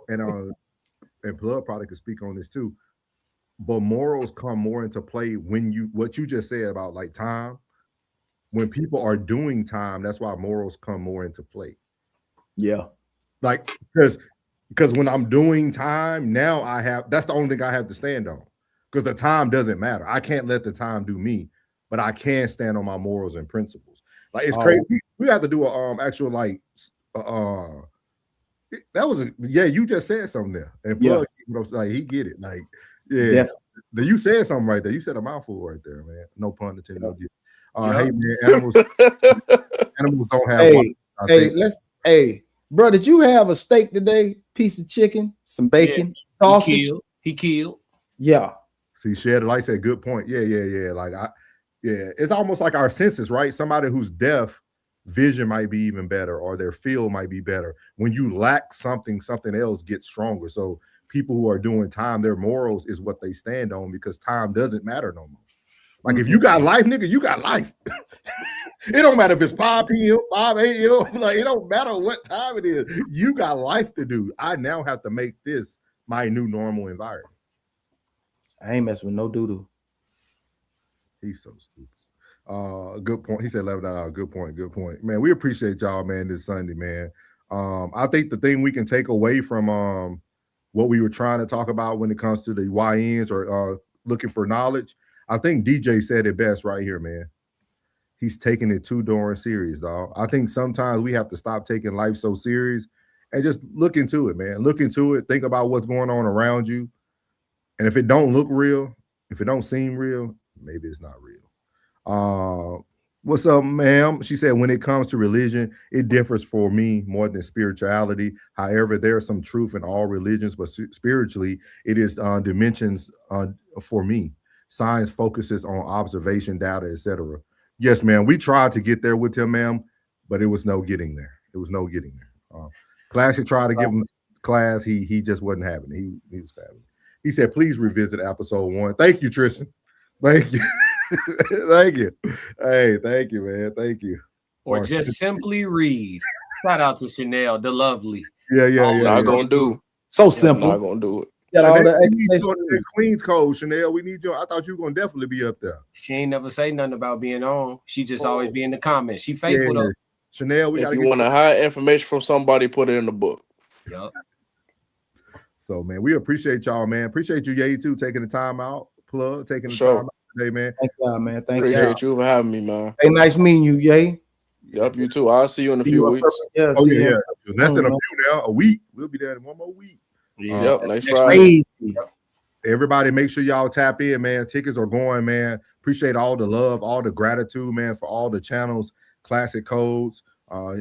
And Blood probably could speak on this too. But morals come more into play when what you just said about like time. When people are doing time, that's why morals come more into play.
Yeah.
Like because when I'm doing time, now that's the only thing I have to stand on. Because the time doesn't matter. I can't let the time do me, but I can stand on my morals and principles. Like it's crazy. We have to do a actual like that was you just said something there. And Plug, like he get it. Like, yeah. You said something right there. You said a mouthful right there, man. No pun intended. No. Hey man, animals don't have
bro, did you have a steak today? Piece of chicken, some bacon, sausage.
He killed.
Yeah.
See, Shed Light said good point. Yeah. Like it's almost like our senses, right? Somebody who's deaf, vision might be even better, or their feel might be better. When you lack something else gets stronger. So people who are doing time, their morals is what they stand on because time doesn't matter no more. Like if you got life, nigga, you got life. It don't matter if it's 5 p.m., 5 a.m. Like it don't matter what time it is. You got life to do. I now have to make this my new normal environment.
I ain't messing with no doo-doo.
He's so stupid. Good point. He said, "Left that out." Good point. Man, we appreciate y'all, man, this Sunday, man. I think the thing we can take away from what we were trying to talk about when it comes to the YNs or looking for knowledge, I think DJ said it best right here, man. He's taking it too darn serious, dog. I think sometimes we have to stop taking life so serious and just look into it, man. Look into it. Think about what's going on around you. And if it don't look real, if it don't seem real, maybe it's not real. What's up, ma'am? She said, when it comes to religion, it differs for me more than spirituality. However, there's some truth in all religions, but spiritually, it is dimensions for me. Science focuses on observation, data, etc. Yes, ma'am. We tried to get there with him, ma'am, but it was no getting there. Classic tried to give him class. He just wasn't having it. He was having it. He said, please revisit episode 1. Thank you, Tristan. Thank you. Thank you. Hey, thank you, man. Thank you.
Or just simply read. Shout out to Chanel, the lovely.
Yeah.
Not gonna do.
So simple.
Not gonna do it.
Chanel, we need you on the Queens Code, Chanel. We need you. I thought you were gonna definitely be up there.
She ain't never say nothing about being on. She just always be in the comments. She faithful though.
Chanel,
if you want to hide information from somebody, put it in the book.
Yep.
So, man, we appreciate y'all, man. Appreciate you, Ye, too, taking the time out. Plug, taking the time out today, man.
Thank y'all, man.
Appreciate you for having me, man.
Hey, nice meeting you, Ye.
Yep, you too. I'll see you in a few weeks.
Yeah,
less than a few now. A week. We'll be there in 1 more week.
Yep, next Friday.
Everybody, make sure y'all tap in, man. Tickets are going, man. Appreciate all the love, all the gratitude, man, for all the channels, classic codes.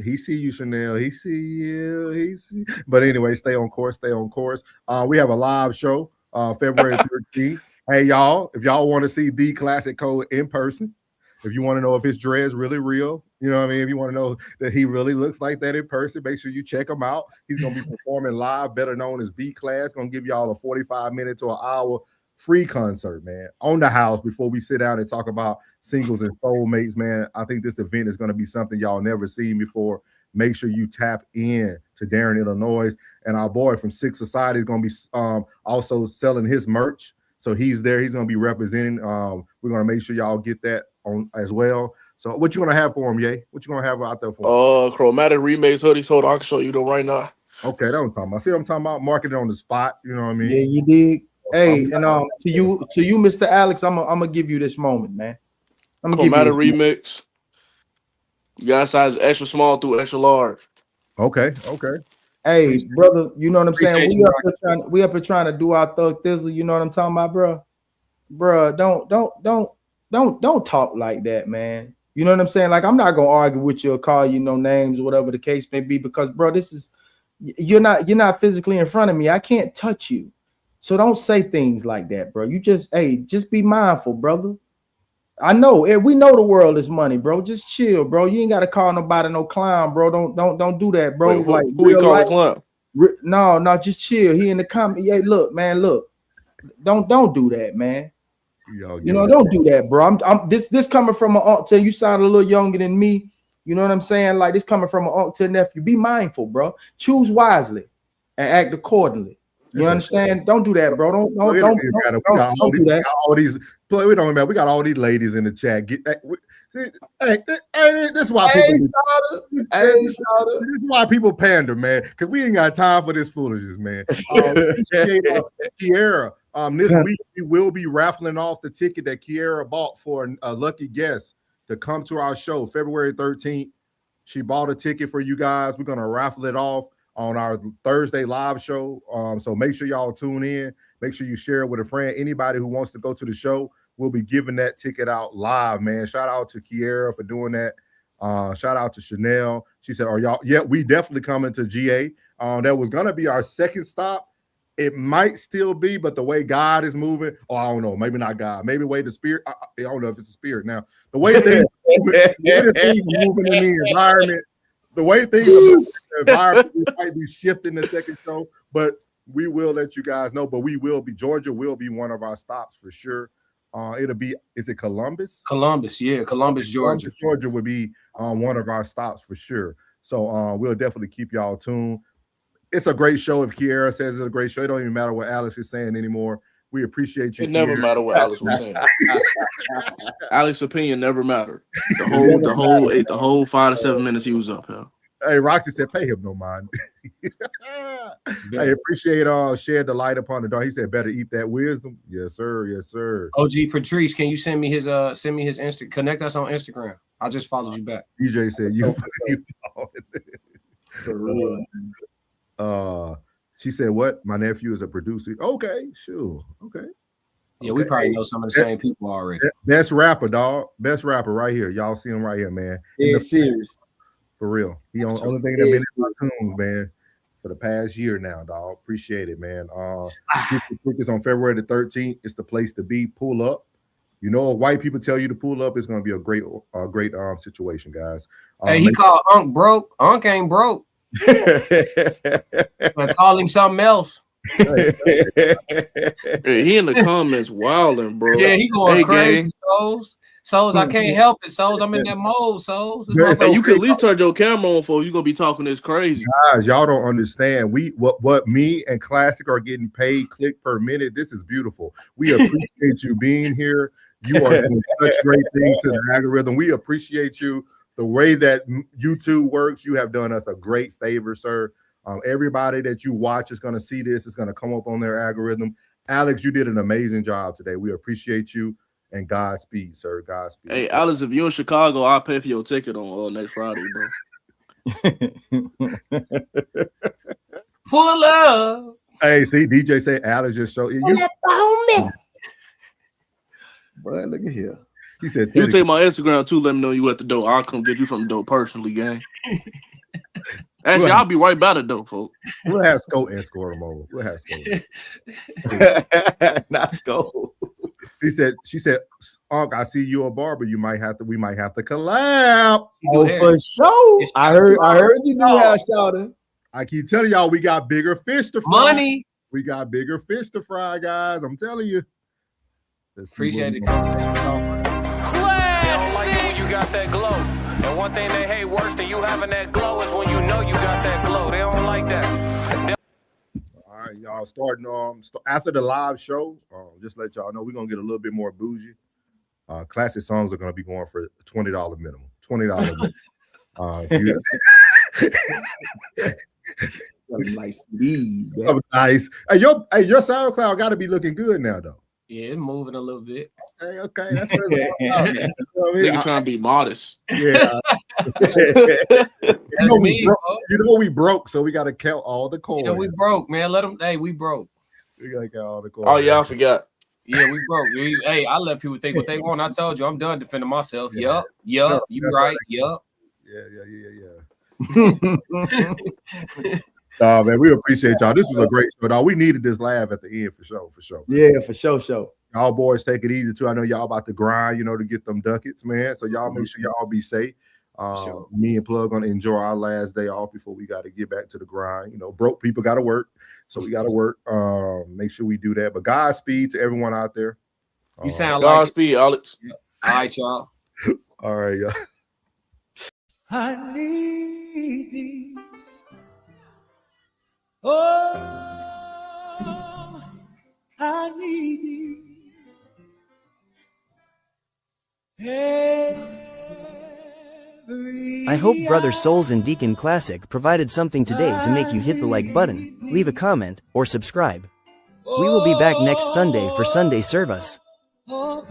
He see you, Chanel. He see you. But anyway, stay on course. We have a live show February 13th. Hey, y'all, if y'all want to see the classic code in person, if you want to know if his dread's really real, You know what I mean? If you want to know that he really looks like that in person, make sure you check him out. He's going to be performing live, better known as B Class. Going to give y'all a 45-minute to an hour free concert, man, on the house before we sit down and talk about singles and soulmates, man. I think this event is going to be something y'all never seen before. Make sure you tap in to Darren, Illinois. And our boy from Six Society is going to be also selling his merch. So he's there. He's going to be representing. We're going to make sure y'all get that on as well. So what you gonna have for him, Ye? What you gonna have out there for him?
Chromatic Remakes hoodies. Hold on, I can show you them right now.
Okay, that's what I'm talking about. See what I'm talking about? Marketing on the spot. You know what I mean?
Yeah, you dig. Hey, and to you, Mr. Alex, I'm gonna give you this moment, man. I'm gonna
Chromatic
give you
Remix. You got size extra small through extra large.
Okay.
Hey, brother, you know what I'm saying?
Appreciate
We up here trying to do our thug thizzle. You know what I'm talking about, bro? Bro, don't talk like that, man. You know what I'm saying? Like, I'm not gonna argue with you or call you no names or whatever the case may be, because, bro, this is you're not physically in front of me. I can't touch you, so don't say things like that, bro. You just be mindful, brother. I know we know the world is money, bro. Just chill, bro. You ain't gotta call nobody no clown, bro. Don't do that, bro.
Wait,
like
who we call a clown?
No, just chill. He in the comment. Hey, look, man, look. Don't do that, man. You know, don't do that, bro. I'm this coming from an aunt till you sound a little younger than me. You know what I'm saying? Like, this coming from an aunt to a nephew. Be mindful, bro. Choose wisely and act accordingly. You understand? Don't do that, bro. Don't do that.
All these, we don't remember. We got all these ladies in the chat. Hey, this is why this is why people pander, man. Because we ain't got time for this foolishness, man. Kiera. This week we will be raffling off the ticket that Kiera bought for a lucky guest to come to our show February 13th. She bought a ticket for you guys. We're gonna raffle it off on our Thursday live show. So make sure y'all tune in. Make sure you share it with a friend. Anybody who wants to go to the show, we'll be giving that ticket out live, man. Shout out to Kiera for doing that. Shout out to Chanel. She said, "Are y'all?" Yeah, we definitely coming to GA. That was gonna be our second stop. It might still be, but the way God is moving, I don't know, maybe not God, maybe the way the spirit, I don't know if it's a spirit now. The way things are moving in the environment, the way things are moving in the environment, we might be shifting the second show, but we will let you guys know. But we will be, Georgia will be one of our stops for sure. It'll be, is it Columbus?
Columbus, yeah, Columbus, Georgia.
Georgia would be one of our stops for sure. So we'll definitely keep y'all tuned. It's a great show. If Kiera says it's a great show, it don't even matter what Alex is saying anymore. We appreciate you.
It never mattered what Alex was saying. Alex's opinion never mattered. The whole 5 to 7 minutes he was up here.
Hey, Roxy said, pay him no mind. I appreciate shed the light upon the dark. He said, better eat that wisdom. Yes, sir. Yes, sir.
OG Patrice, can you send me his Insta? Connect us on Instagram. I just followed you back.
DJ said you.
For real.
She said, what? My nephew is a producer. Okay, sure. Okay.
Yeah, we probably know some of the same people already.
Best rapper, dog. Best rapper right here. Y'all see him right here, man.
Yeah, serious.
For real. He on only thing that been in my tunes, man, for the past year now, dog. Appreciate it, man. It's on February the 13th. It's the place to be. Pull up. You know, if white people tell you to pull up, it's gonna be a great situation, guys.
Hey, he called Unc broke. Unc ain't broke. But call him something else.
Hey, he in the comments wilding, bro.
Yeah, he going crazy. Souls, I can't help it. Souls, I'm in that mode. Souls,
hey, you could at least turn your camera on for you gonna be talking this crazy.
Guys, y'all don't understand. What me and Classic are getting paid click per minute. This is beautiful. We appreciate you being here. You are doing such great things to the algorithm. We appreciate you. The way that YouTube works, you have done us a great favor, sir. Everybody that you watch is going to see this. It's going to come up on their algorithm. Alex, you did an amazing job today. We appreciate you, and Godspeed, sir. Godspeed.
Hey, Alex, if you're in Chicago, I'll pay for your ticket on next Friday, bro.
Pull up.
Hey, see, DJ say Alex just showed you.
Boy, look at here.
He said,
you take my Instagram too. Let me know you at the door. I'll come get you from the door personally, gang. Actually, I'll be right by the door, folks.
We'll have Scope escort him over. We'll have Scope.
Not Scope.
She said, Unc, I see you a barber. We might have to collab.
Oh, for sure. I heard you do have shouter.
I keep telling y'all, we got bigger fish to fry.
Money.
We got bigger fish to fry, guys. I'm telling you.
Appreciate the conversation.
They don't like it when you got that glow. And one thing they hate worse than you having that glow is when you know you got that glow. They don't like that.
All right, y'all. Starting after the live show. Just let y'all know we're gonna get a little bit more bougie. Classic songs are gonna be going for $20 minimum. $20 minimum.
Nice lead.
Nice. Hey, your SoundCloud got to be looking good now, though.
Yeah, it's moving a little bit.
Okay. That's what it's all about. You know what I mean?
Nigga trying to be modest.
Yeah. we broke, so we got to count all the coins.
Yeah, we broke, man. Let them. Hey, we broke.
We got to count all the coins.
Oh yeah, I forgot.
Yeah, we broke. Hey, I let people think what they want. I told you, I'm done defending myself.
Yeah.
Yup. You right. Yup.
Yeah. Man, we appreciate y'all. This was a great show, dog. We needed this laugh at the end for sure.
Yeah, for sure.
Y'all boys take it easy too. I know y'all about to grind, to get them ducats, man. So y'all make sure y'all be safe.
Sure.
Me and Plug gonna enjoy our last day off before we got to get back to the grind. Broke people got to work, so we got to work. Make sure we do that. But Godspeed to everyone out there.
You sound like
Godspeed, Alex.
Yeah. All right, y'all.
All right, y'all.
I need thee. Oh, I need thee.
I hope Brother Souls and Deacon Classic provided something today to make you hit the like button, leave a comment, or subscribe. We will be back next Sunday for Sunday Service.
Oh,